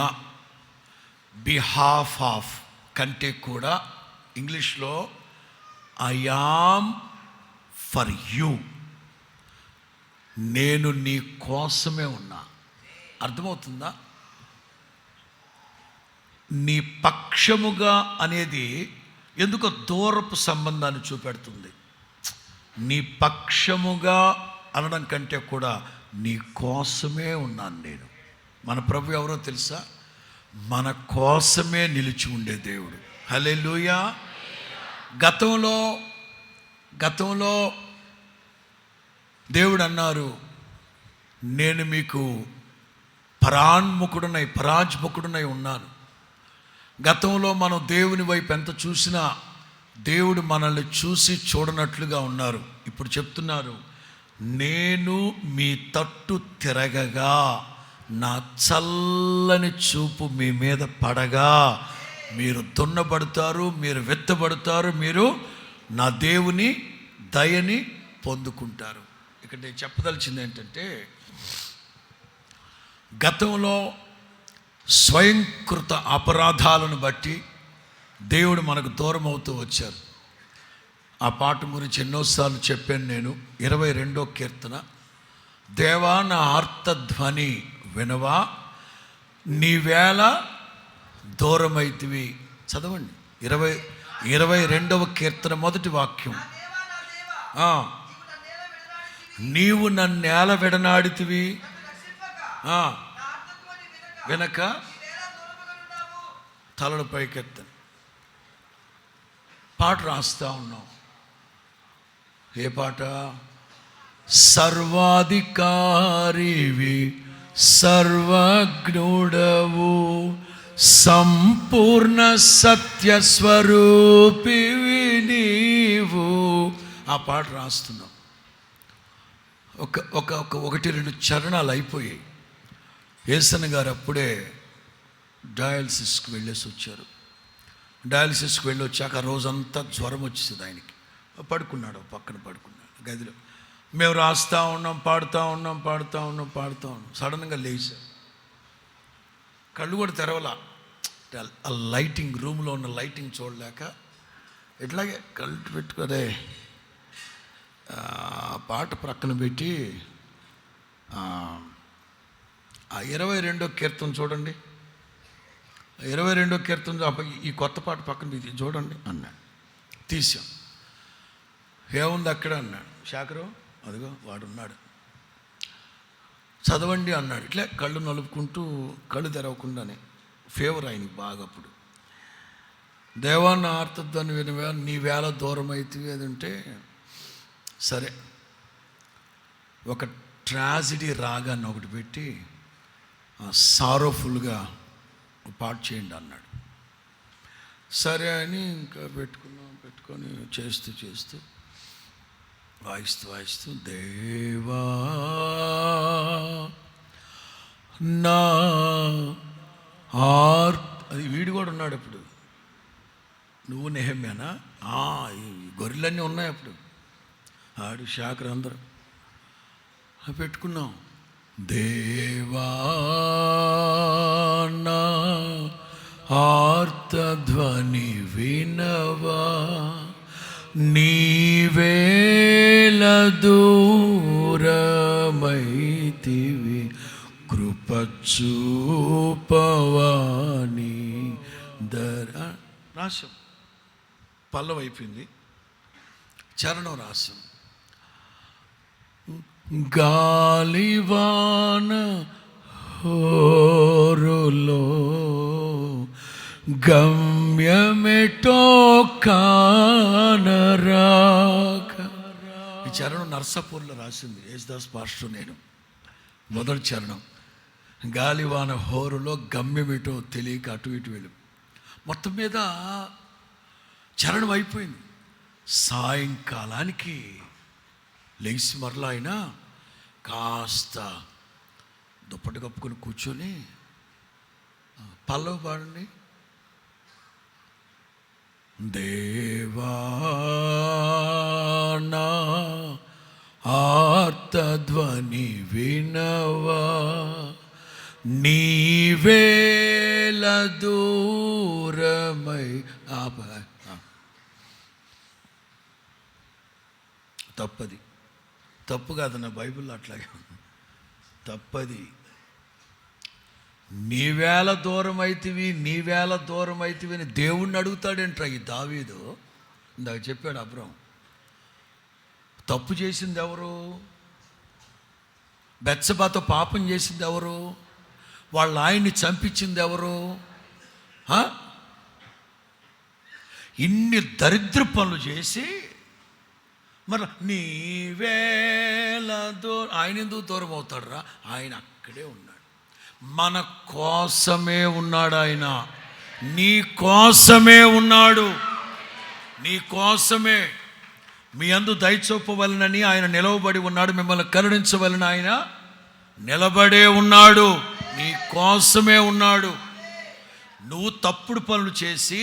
బిహాఫ్ ఆఫ్ కంటే కూడా ఇంగ్లీష్లో ఐ యామ్ ఫర్ యూ, నేను నీ కోసమే ఉన్నా. అర్థమవుతుందా? నీ పక్షముగా అనేది ఎందుకో దూరపు సంబంధాన్ని చూపెడుతుంది. నీ పక్షముగా అనడం కంటే కూడా నీ కోసమే ఉన్నాను నేను. మన ప్రభు ఎవరో తెలుసా? మన కోసమే నిలిచి ఉండే దేవుడు. హల్లెలూయా. గతంలో దేవుడు అన్నారు, నేను మీకు పరాజ్ముఖుడునై ఉన్నాను. గతంలో మనం దేవుని వైపు ఎంత చూసినా దేవుడు మనల్ని చూసి చూడనట్లుగా ఉన్నారు. ఇప్పుడు చెప్తున్నారు, నేను మీ తట్టు తిరగగా నా చల్లని చూపు మీ మీద పడగా మీరు దున్నబడతారు, మీరు విత్తబడతారు, మీరు నా దేవుని దయని పొందుకుంటారు. ఇక్కడ నేను చెప్పదలిచింది ఏంటంటే, గతంలో స్వయంకృత అపరాధాలను బట్టి దేవుడు మనకు దూరం అవుతూ వచ్చారు. ఆ పాట గురించి ఎన్నోసార్లు చెప్పాను నేను. 22వ కీర్తన, దేవా నా ఆర్తధ్వని వినవా, నీవేళ దూరమైతివి. చదవండి, 22వ కీర్తన 1వ వాక్యం. నీవు నన్నేల విడనాడితివి, వెనక తలలు పైకెత్తని. పాట రాస్తా ఉన్నాం. ఏ పాట? సర్వాధికారివి, సర్వజ్ఞుడవు, సంపూర్ణ సత్య స్వరూపివి నీవు. ఆ పాట రాస్తున్నాం. 1-2 చరణాలు అయిపోయాయి. యేసన్న గారు అప్పుడే డయాలసిస్కి వెళ్ళేసి వచ్చారు. డయాలసిస్కి వెళ్ళి వచ్చాక రోజంతా జ్వరం వచ్చేది ఆయనకి. పడుకున్నాడు, పక్కన పడుకున్నాడు గదిలో. మేము రాస్తూ ఉన్నాం, పాడుతూ ఉన్నాం. సడన్గా లేచారు. కళ్ళు కూడా తెరవలా. ఆ లైటింగ్, రూమ్లో ఉన్న లైటింగ్ చూడలేక ఇట్లాగే కళ్ళు పెట్టుకోదే పాట ప్రక్కన పెట్టి 22వ కీర్తన చూడండి. 22వ కీర్తన ఈ కొత్త పాట పక్కన పెట్టి చూడండి అన్నాడు. తీసాం. ఏముంది అక్కడ అన్నాడు. శాఖరు అదిగో వాడున్నాడు. చదవండి అన్నాడు. ఇట్లా కళ్ళు నలుపుకుంటూ కళ్ళు తెరవకుండానే ఫేవర్ ఆయనకి బాగా. అప్పుడు దేవా నా ఆర్తధ్వని వినవా, నీ వేళ దూరం అవుతుంది అది ఉంటే సరే ఒక ట్రాజిడీ రాగాన్ని ఒకటి పెట్టి సారోఫుల్గా పాట చేయండి అన్నాడు. సరే అని ఇంకా పెట్టుకొని చేస్తూ వాయిస్తూ దేవా నా అది వీడు కూడా ఉన్నాడు అప్పుడు. నువ్వు నెహమ్యానా? ఈ గొర్రెలన్నీ ఉన్నాయి అప్పుడు. ఆడు శాఖరు అందరూ పెట్టుకున్నాం. దేవా నా ఆర్తధ్వని వినవా, నీవేల దూరమైతివి కృపచూపవాని రాసం పల్లవి అయిపోయింది, చరణం రాసం. గాలివాన హోరులో గమ్యమెటో కానరాక. ఈ చరణం నర్సాపూర్లో రాసింది యేసుదాస్ పాస్టర్. నేను మొదటి చరణం గాలివాన హోరులో గమ్యమేటో తెలియక అటు ఇటు వెళ్ళి. మొత్తం మీద చరణం అయిపోయింది. సాయంకాలానికి లేచి మరలా అయినా కాస్త దుప్పటి కప్పుకొని కూర్చొని పల్లవి పాడండి. దేవా నా ఆర్తధ్వని వినవా, నీవేల దూరమై. తప్పది, తప్పు కాదు నా బైబిల్లో అట్లాగే తప్పది. నీవేళ దూరం అవుతివి అని దేవుణ్ణి అడుగుతాడేంట్రా ఈ దావీదు. ఇందాక చెప్పాడు అబ్రాం. తప్పు చేసింది ఎవరు? బెత్షెబాతో పాపం చేసింది ఎవరు? వాళ్ళ ఆయన్ని చంపించింది ఎవరు? ఇన్ని దరిద్ర పనులు చేసి మరి నీవేళ ఆయన ఎందుకు దూరం అవుతాడు రా? ఆయన అక్కడే ఉన్నాడు, మన కోసమే ఉన్నాడు. ఆయన నీ కోసమే ఉన్నాడు, నీ కోసమే. మీ అందు దయచూపవలనని ఆయన నిలవబడి ఉన్నాడు, మిమ్మల్ని కరుణించవలన ఆయన నిలబడే ఉన్నాడు, నీ కోసమే ఉన్నాడు. నువ్వు తప్పుడు పనులు చేసి,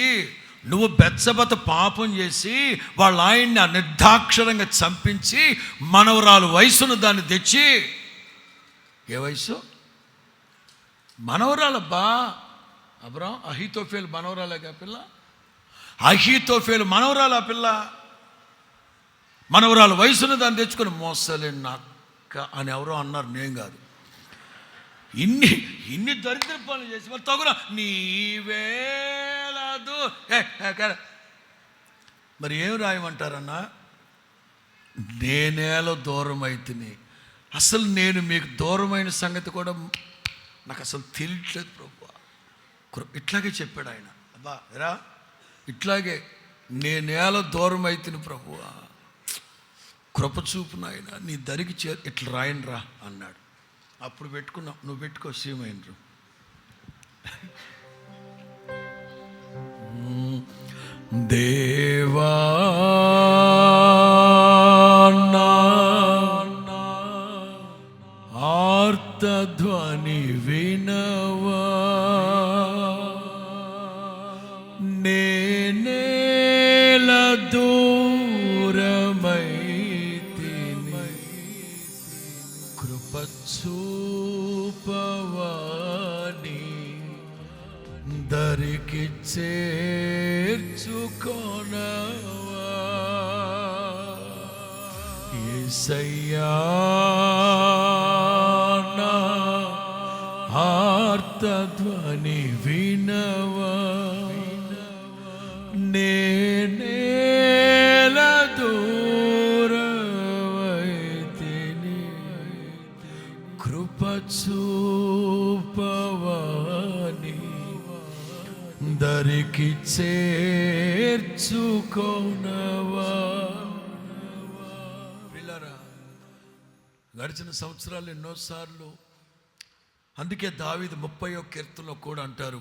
నువ్వు బెత్షెబత పాపం చేసి వాళ్ళ ఆయన్ని నిర్దాక్షరంగా చంపించి మనవరాలు వయసును దాన్ని తెచ్చి, ఏ వయసు? మనవరాలబ్బా. అబ్రాం అహీతోఫేలు మనవరాలేగా పిల్ల. అహీతోఫేలు మనవరాలు. ఆ పిల్ల మనవరాలు వయసును దాన్ని తెచ్చుకొని మోసలే నక్క అని ఎవరో అన్నారు, నేను కాదు. ఇన్ని దరిద్ర పనులు చేసి మరి తగున నీవేలాదు. మరి ఏం రాయమంటారన్నా? నేనేలో దూరం అయితేనే. అసలు నేను మీకు దూరమైన సంగతి కూడా నాకు అసలు తెలియట్లేదు ప్రభు. ఇట్లాగే చెప్పాడు ఆయన. అబ్బా రా, ఇట్లాగే నేనేలో దూరం అయితేనే ప్రభు, కృప చూపు నాయన, నీ దరికి ఇట్లా రాయను రా అన్నాడు. అప్పుడు పెట్టుకున్నావు. నువ్వు పెట్టుకో సీమైనరు. దేవా ఆర్తధ్వని వినవా, నేనేల దూరమై కృపచూపవాని దరికి చేర్చుకొనవా. యేసయ్యా నా ఆర్తధ్వని వినవా, నేనేల దూరమైతిని కృప కృపచూపవాని దరికి చేర్చుకోనవా. పిల్లరా, గడిచిన సంవత్సరాలు ఎన్నోసార్లు, అందుకే దావీదు 30వ కీర్తనలో కూడా అంటారు,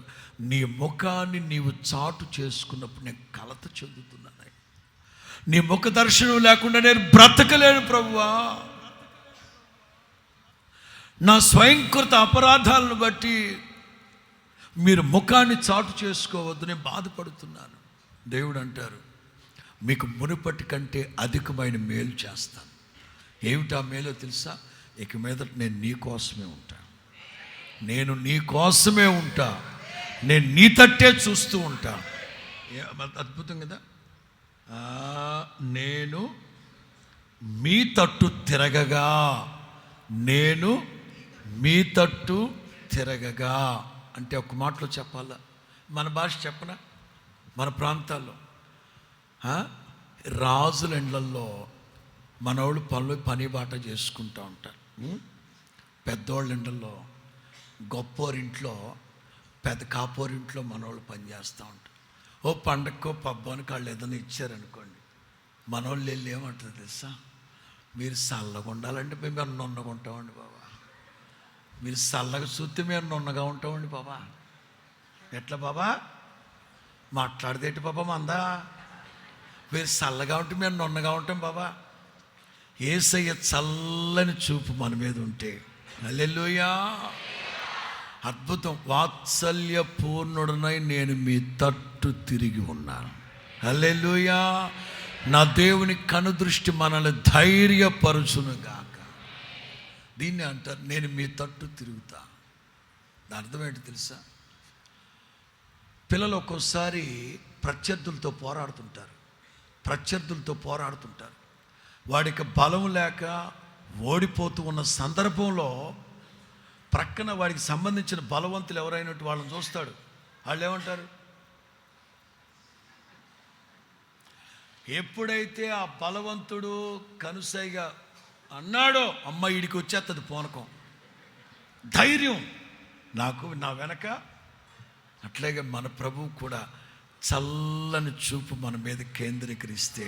నీ ముఖాన్ని నీవు చాటు చేసుకున్నప్పుడు నేను కలత చెందుతున్నాను. నీ ముఖ దర్శనం లేకుండా నేను బ్రతకలేను ప్రభువా. నా స్వయంకృత అపరాధాలను బట్టి మీరు ముఖాన్ని చాటు చేసుకోవద్దు, నేను బాధపడుతున్నాను. దేవుడు అంటారు, మీకు మునుపటి కంటే అధికమైన మేలు చేస్తాను. ఏమిటా మేలో తెలుసా? ఇక మీదట నేను నీ కోసమే ఉంటాను. నేను నీ కోసమే ఉంటా. నేను నీ తట్టే చూస్తూ ఉంటా. అద్భుతం కదా. నేను మీ తట్టు తిరగగా, నేను మీ తట్టు తిరగగా అంటే ఒక మాటలో చెప్పాలా? మన భాష చెప్పనా? మన ప్రాంతాల్లో రాజుల ఇండ్లల్లో మనోళ్ళు పని బాట చేసుకుంటూ ఉంటారు. పెద్దోళ్ళ ఇండ్లలో, గొప్పోరింట్లో, పెద్ద కాపోరింట్లో మనోళ్ళు పని చేస్తూ ఉంటారు. ఓ పండగకో పబ్బానికి వాళ్ళు ఏదైనా ఇచ్చారనుకోండి, మనోళ్ళు వెళ్ళి ఏమంటారు తెలుసా? మీరు చల్లగా ఉండాలంటే మేము నున్నగా ఉంటామండి బాబా. మీరు చల్లగా చూస్తే మేము నున్నగా ఉంటామండి బాబా. ఎట్లా బాబా మాట్లాడదేంటి బాబా మందా? మీరు చల్లగా ఉంటే మేము నున్నగా ఉంటాం బాబా. యేసయ్య చల్లని చూపు మన మీద ఉంటే, హల్లెలూయా, అద్భుతం. వాత్సల్య పూర్ణుడనై నేను మీ తట్టు తిరిగి ఉన్నాను. హల్లెలూయా. నా దేవుని కనుదృష్టి మనల్ని ధైర్యపరుచునుగాక. దీన్ని అంటారు, నేను మీ తట్టు తిరుగుతా. దాని అర్థం ఏంటి తెలుసా? పిల్లలు ఒక్కోసారి ప్రత్యర్థులతో పోరాడుతుంటారు. వాడికి బలం లేక ఓడిపోతూ ఉన్న సందర్భంలో ప్రక్కన వాడికి సంబంధించిన బలవంతులు ఎవరైనట్టు వాళ్ళని చూస్తాడు. వాళ్ళు ఏమంటారు? ఎప్పుడైతే ఆ బలవంతుడు కనుసైగా అన్నాడో, అమ్మ ఈడికి వచ్చేస్తుంది పూనకం, ధైర్యం నాకు నా వెనక. అట్లాగే మన ప్రభువు కూడా చల్లని చూపు మన మీద కేంద్రీకరిస్తే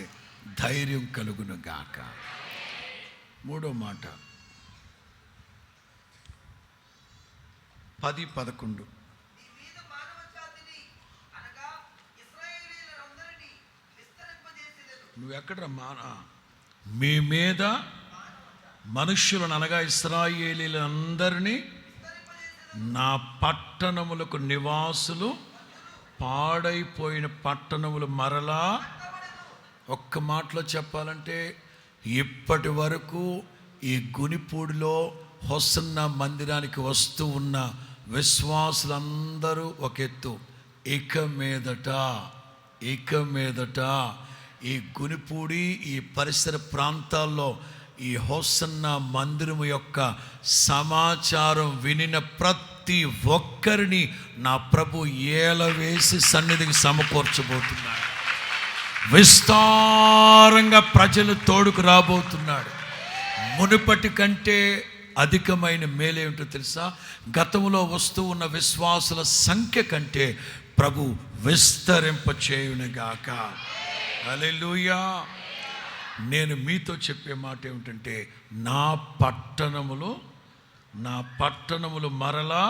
ధైర్యం కలుగును గాక. మూడో మాట 10-11. నువ్వెక్కడమ్మా? మీ మీద మనుష్యులను అనగా ఇశ్రాయేలీలందరినీ నా పట్టణములకు నివాసులు, పాడైపోయిన పట్టణములు మరలా. ఒక్క మాటలో చెప్పాలంటే, ఇప్పటి వరకు ఈ గునిపూడిలో హోసన్నా మందిరానికి వస్తూ ఉన్న విశ్వాసులందరూ ఒక ఎత్తు, ఇక మీదట ఈ గునిపూడి, ఈ పరిసర ప్రాంతాల్లో ఈ హోసన్నా మందిరము యొక్క సమాచారం వినిన ప్రతి ఒక్కరిని నా ప్రభు ఏలవేసి సన్నిధికి సమకూర్చబోతున్నాడు. విస్తారంగా ప్రజలు తోడుకు రాబోతున్నాడు. మునుపటి కంటే అధికమైన మేలేమిటో తెలుసా? గతంలో వస్తూ ఉన్న విశ్వాసుల సంఖ్య కంటే ప్రభు విస్తరింపచేయునుగాక. హల్లెలూయా. నేను మీతో చెప్పే మాట ఏమిటంటే, నా పట్టణములు మరలా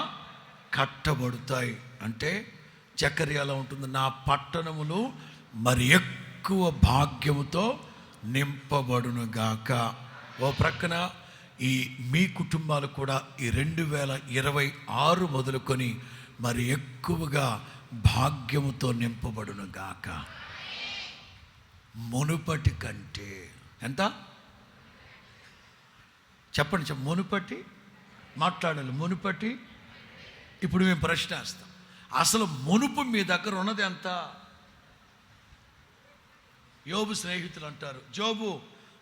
కట్టబడతాయి. అంటే జకర్యాలో ఉంటుంది, నా పట్టణములు మరి ఎక్కువ భాగ్యముతో నింపబడునుగాక. ఓ ప్రక్కన ఈ మీ కుటుంబాలు కూడా ఈ 2026 మొదలుకొని మరి ఎక్కువగా భాగ్యముతో నింపబడునుగాక. మునుపటి కంటే ఎంత? చెప్పండి. మునుపటి మాట్లాడాలి. మునుపటి. ఇప్పుడు మేము ప్రశ్న వేస్తాం, అసలు మునుపు మీ దగ్గర ఉన్నది ఎంత? యోబు స్నేహితులు అంటారు, జోబు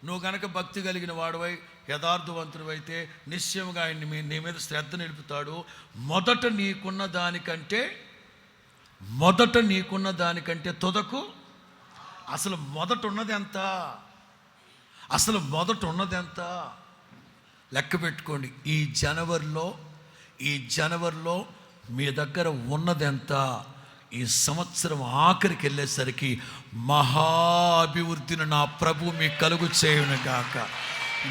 నువ్వు గనక భక్తి కలిగిన వాడువై యథార్థవంతుడు అయితే నిశ్చయంగా ఆయన నీ మీద శ్రద్ధ నిలుపుతాడు. మొదట నీకున్న దానికంటే తుదకు. అసలు మొదట ఉన్నది ఎంత? లెక్క పెట్టుకోండి. ఈ జనవరిలో మీ దగ్గర ఉన్నదెంత? ఈ సంవత్సరం ఆఖరికి వెళ్ళేసరికి మహా అభివృద్ధిని నా ప్రభు మీకు కలుగు చేయునుగాక.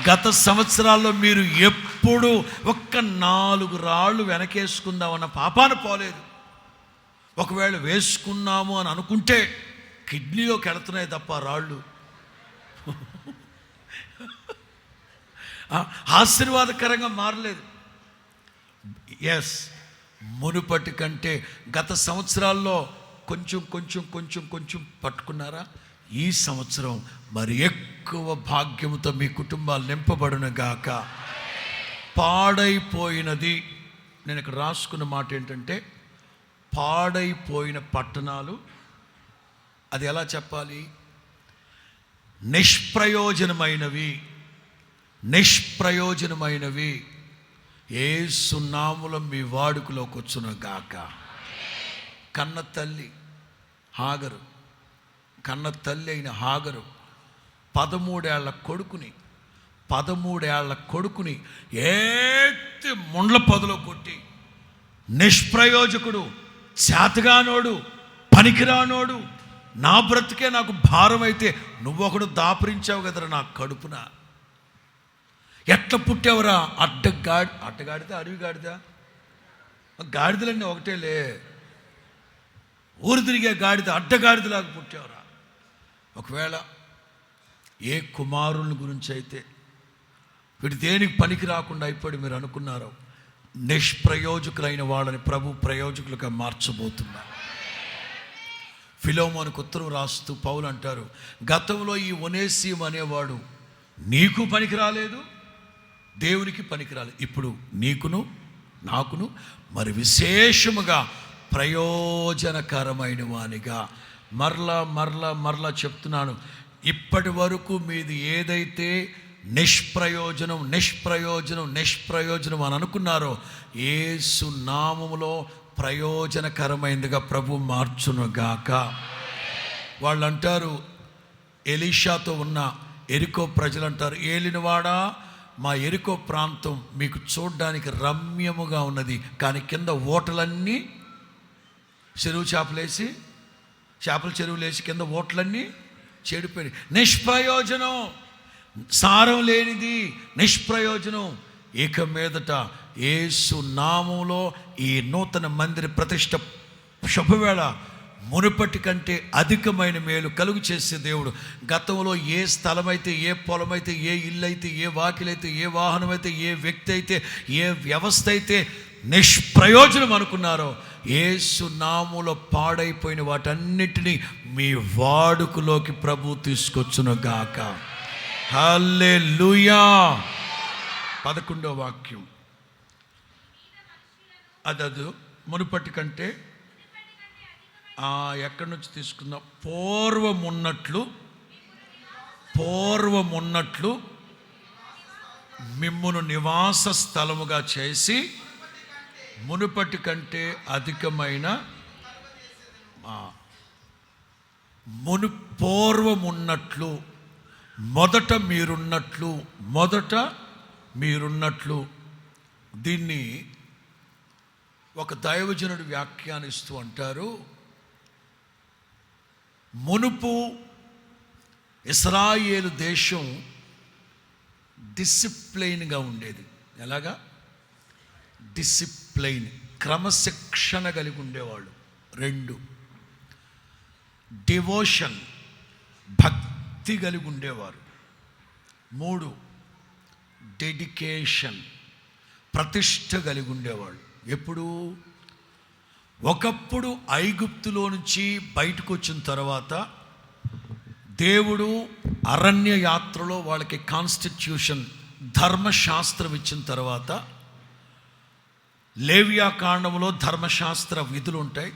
గత సంవత్సరాల్లో మీరు ఎప్పుడు ఒక్క 4 రాళ్ళు వెనకేసుకుందామన్న పాపాన పోలేదు. ఒకవేళ వేసుకున్నాము అని అనుకుంటే కిడ్నీలోకి వెళుతున్నాయి తప్ప రాళ్ళు. ఆశీర్వాదకరంగా మారలేదు. ఎస్, మునుపటి కంటే గత సంవత్సరాల్లో కొంచెం పట్టుకున్నారా? ఈ సంవత్సరం మరి ఎక్కువ భాగ్యముతో మీ కుటుంబాలు నింపబడును గాక. పాడైపోయినది, నేను ఇక్కడ రాసుకున్న మాట ఏంటంటే, పాడైపోయిన పట్టణాలు, అది ఎలా చెప్పాలి? నిష్ప్రయోజనమైనవి యేసు నామములో మీ వాడుకలోకి వచ్చును గాక. కన్న తల్లి అయిన హాగరు 13 ఏళ్ల కొడుకుని ఏత్తి ముండ్ల పొదలో కొట్టి, నిష్ప్రయోజకుడు, చేతగానోడు, పనికిరానోడు, నా బ్రతికే నాకు భారం అయితే నువ్వొకడు దాపరించావు కదరా నా కడుపున. ఎట్లా పుట్టావురా? అడ్డగాడిదా అడవి గాడిదా? గాడిదలన్నీ ఒకటేలే, ఊరు తిరిగే గాడిద, అడ్డగాడిదలాగా పుట్టావురా. ఒకవేళ ఏ కుమారుల గురించి అయితే వీడు దేనికి పనికి రాకుండా అయిపోయి మీరు అనుకున్నారో, నిష్ప్రయోజకులైన వాళ్ళని ప్రభు ప్రయోజకులుగా మార్చబోతున్నారు. ఫిలోమోనుకు ఉత్తరం రాస్తూ పౌలు అంటారు, గతంలో ఈ ఒనేసియం అనేవాడు నీకు పనికి రాలేదు, దేవునికి పనికి రాలేదు, ఇప్పుడు నీకును నాకును మరి విశేషముగా ప్రయోజనకరమైన వానిగా. మరలా చెప్తున్నాను, ఇప్పటి వరకు మీది ఏదైతే నిష్ప్రయోజనం అని అనుకున్నారో, యేసు నామములో ప్రయోజనకరమైనదిగా ప్రభు మార్చునుగాక. వాళ్ళు అంటారు, ఎలీషాతో ఉన్న ఎరికో ప్రజలు అంటారు, ఏలినవాడా, మా ఎరికో ప్రాంతం మీకు చూడడానికి రమ్యముగా ఉన్నది, కానీ కింద ఓటలన్నీ చేపల చెరువులేసి కింద ఓట్లన్నీ చెడిపోయి, నిష్ప్రయోజనం, సారం లేనిది, నిష్ప్రయోజనం. ఇక మీదట యేసు నామములో ఈ నూతన మందిర ప్రతిష్ట శుభవేళ మునుపటి కంటే అధికమైన మేలు కలుగు చేసే దేవుడు. గతంలో ఏ స్థలమైతే, ఏ పొలమైతే, ఏ ఇల్లు అయితే, ఏ వాకిలైతే, ఏ వాహనం అయితే, ఏ వ్యక్తి అయితే, ఏ వ్యవస్థ అయితే నిష్ప్రయోజనం అనుకున్నారో, యేసు నామములో పాడైపోయిన వాటన్నిటినీ మీ వాడుకలోకి ప్రభు తీసుకొచ్చును గాక. హల్లెలూయా. 11వ వాక్యం, అదదు మునుపటి కంటే ఎక్కడి నుంచి తీసుకుందాం? పూర్వమున్నట్లు మిమ్మును నివాస స్థలముగా చేసి మునుపటి కంటే అధికమైన పూర్వమున్నట్లు, మొదట మీరున్నట్లు. దీన్ని ఒక దైవజనుడు వ్యాఖ్యానిస్తూ అంటారు, మునుపు ఇశ్రాయేలు దేశం డిసిప్లైన్గా ఉండేది. ఎలాగా? డిసిప్లైన్, క్రమశిక్షణ కలిగి ఉండేవాళ్ళు. 2, డివోషన్, భక్తి కలిగి ఉండేవారు. 3, డెడికేషన్, ప్రతిష్ఠ కలిగి ఉండేవాళ్ళు. ఎప్పుడు? ఒకప్పుడు ఐగుప్తులో నుంచి బయటకు వచ్చిన తర్వాత దేవుడు అరణ్య యాత్రలో వాళ్ళకి కాన్స్టిట్యూషన్, ధర్మశాస్త్రం ఇచ్చిన తర్వాత, లేవియా కాండంలో ధర్మశాస్త్ర విధులు ఉంటాయి.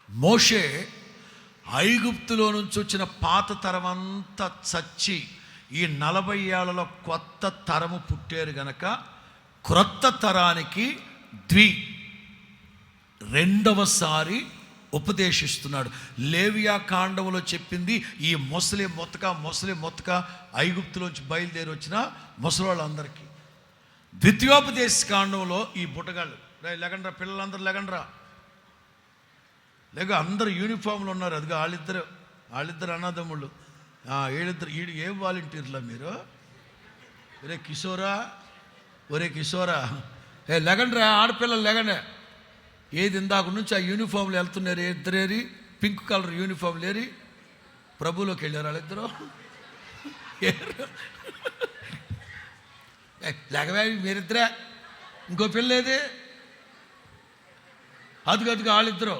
మోషే ఐగుప్తులో నుంచి వచ్చిన పాత తరమంతా చచ్చి ఈ 40 ఏళ్లలో కొత్త తరము పుట్టారు గనక క్రొత్త తరానికి రెండవసారి ఉపదేశిస్తున్నాడు. లేవియా కాండంలో చెప్పింది ఈ మొసలి మొత్తక ఐగుప్తులోంచి బయలుదేరి వచ్చిన ముసలోళ్ళందరికీ. ద్వితీయోపదేశ కాండంలో ఈ బుట్టగాళ్ళు లెగండ్రా, పిల్లలందరూ లెగండ్రా, లేక అందరు యూనిఫామ్లు ఉన్నారు. అదిగో వాళ్ళిద్దరు అన్నదమ్ముళ్ళు, వీళ్ళిద్దరు. ఏం వాలంటీర్లా మీరు? ఒరే కిషోరా లెగండ్రా, ఆడపిల్లలు లెగండే. ఏది ఇందాక నుంచి ఆ యూనిఫామ్లు వెళ్తున్నారు, ఇద్దరేరి పింక్ కలర్ యూనిఫామ్లు ఏరి ప్రభులోకి వెళ్ళారు వాళ్ళిద్దరు. లేకవే మీరిద్దరే, ఇంకో పిల్ల ఏది? అదిగో వాళ్ళిద్దరు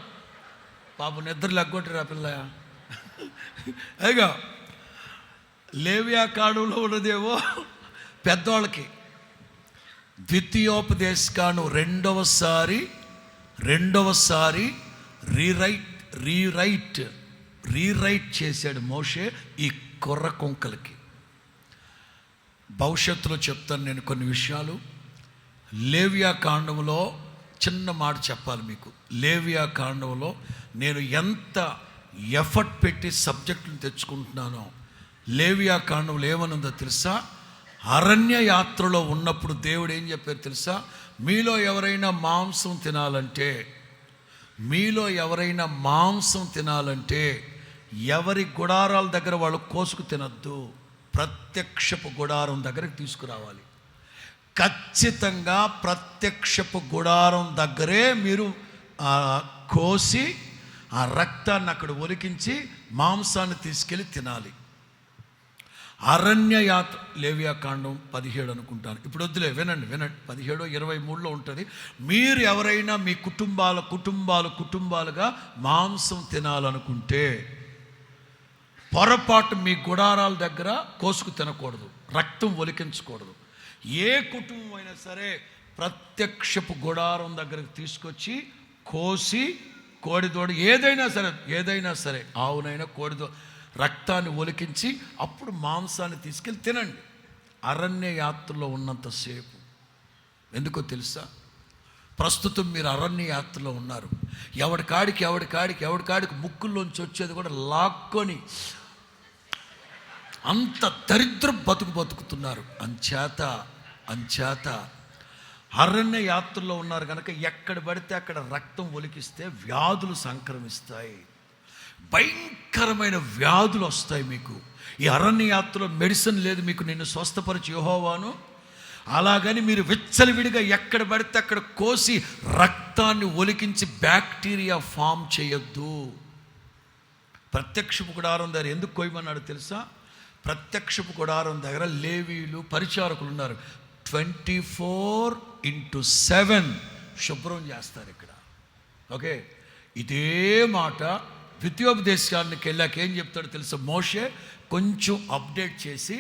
పాపం నిద్ర లెగ్గొట్టారు ఆ పిల్ల. అదిగో లేవియా కాండంలో ఉన్నదేమో పెద్దవాళ్ళకి, ద్వితీయోపదేశ కాండం రెండవసారి రీరైట్ చేశాడు మోషే ఈ కుర్ర కొంకలకి. భవిష్యత్తులో చెప్తాను నేను కొన్ని విషయాలు. లేవియా కాండంలో చిన్న మాట చెప్పాలి మీకు. లేవియా కాండంలో నేను ఎంత ఎఫర్ట్ పెట్టి సబ్జెక్టులు తెచ్చుకుంటున్నానో, లేవియా కాండంలో ఏమనుందో తెలుసా? అరణ్య యాత్రలో ఉన్నప్పుడు దేవుడు ఏం చెప్పారు తెలుసా? మీలో ఎవరైనా మాంసం తినాలంటే ఎవరి గుడారాల దగ్గర వాళ్ళు కోసుకు తినద్దు, ప్రత్యక్షపు గుడారం దగ్గరికి తీసుకురావాలి. ఖచ్చితంగా ప్రత్యక్షపు గుడారం దగ్గరే మీరు కోసి ఆ రక్తాన్ని అక్కడ ఒలికించి మాంసాన్ని తీసుకెళ్ళి తినాలి. అరణ్య యాత్ర, లేవియా కాండం 17 అనుకుంటాను, ఇప్పుడు వద్దులే, వినండి 17-23 ఉంటుంది. మీరు ఎవరైనా మీ కుటుంబాలుగా మాంసం తినాలనుకుంటే పొరపాటు మీ గుడారాల దగ్గర కోసుకు తినకూడదు, రక్తం ఒలికించకూడదు. ఏ కుటుంబం అయినా సరే ప్రత్యక్షపు గుడారం దగ్గరకు తీసుకొచ్చి కోసి కోడిదోడు ఏదైనా సరే ఆవునైనా కోడిదో రక్తాన్ని ఒలికించి అప్పుడు మాంసాన్ని తీసుకెళ్ళి తినండి. అరణ్య యాత్రలో ఉన్నంతసేపు. ఎందుకో తెలుసా? ప్రస్తుతం మీరు అరణ్య యాత్రలో ఉన్నారు. ఎవడికాడికి ముక్కుల్లోంచి వచ్చేది కూడా లాక్కొని అంత దరిద్ర బతుకుతున్నారు. అంచేత అరణ్య యాత్రలో ఉన్నారు కనుక ఎక్కడ పడితే అక్కడ రక్తం ఒలికిస్తే వ్యాధులు సంక్రమిస్తాయి, భయంకరమైన వ్యాధులు వస్తాయి మీకు. ఈ అరణ్య యాత్రలో మెడిసిన్ లేదు మీకు, నిన్ను స్వస్థపరిచి యెహోవాను. అలాగని మీరు విచ్చలవిడిగా ఎక్కడ పడితే అక్కడ కోసి రక్తాన్ని ఒలికించి బ్యాక్టీరియా ఫామ్ చేయొద్దు. ప్రత్యక్షపు గుడారం దగ్గర ఎందుకు కోయమన్నాడు తెలుసా? ప్రత్యక్షపు గుడారం దగ్గర లేవీలు పరిచారకులు ఉన్నారు. 24/7 శుభ్రం చేస్తారు ఇక్కడ. ఓకే, ఇదే మాట ద్వితీయోపదేశానికి వెళ్ళాక ఏం చెప్తాడో తెలుసా? మోషే కొంచెం అప్డేట్ చేసి,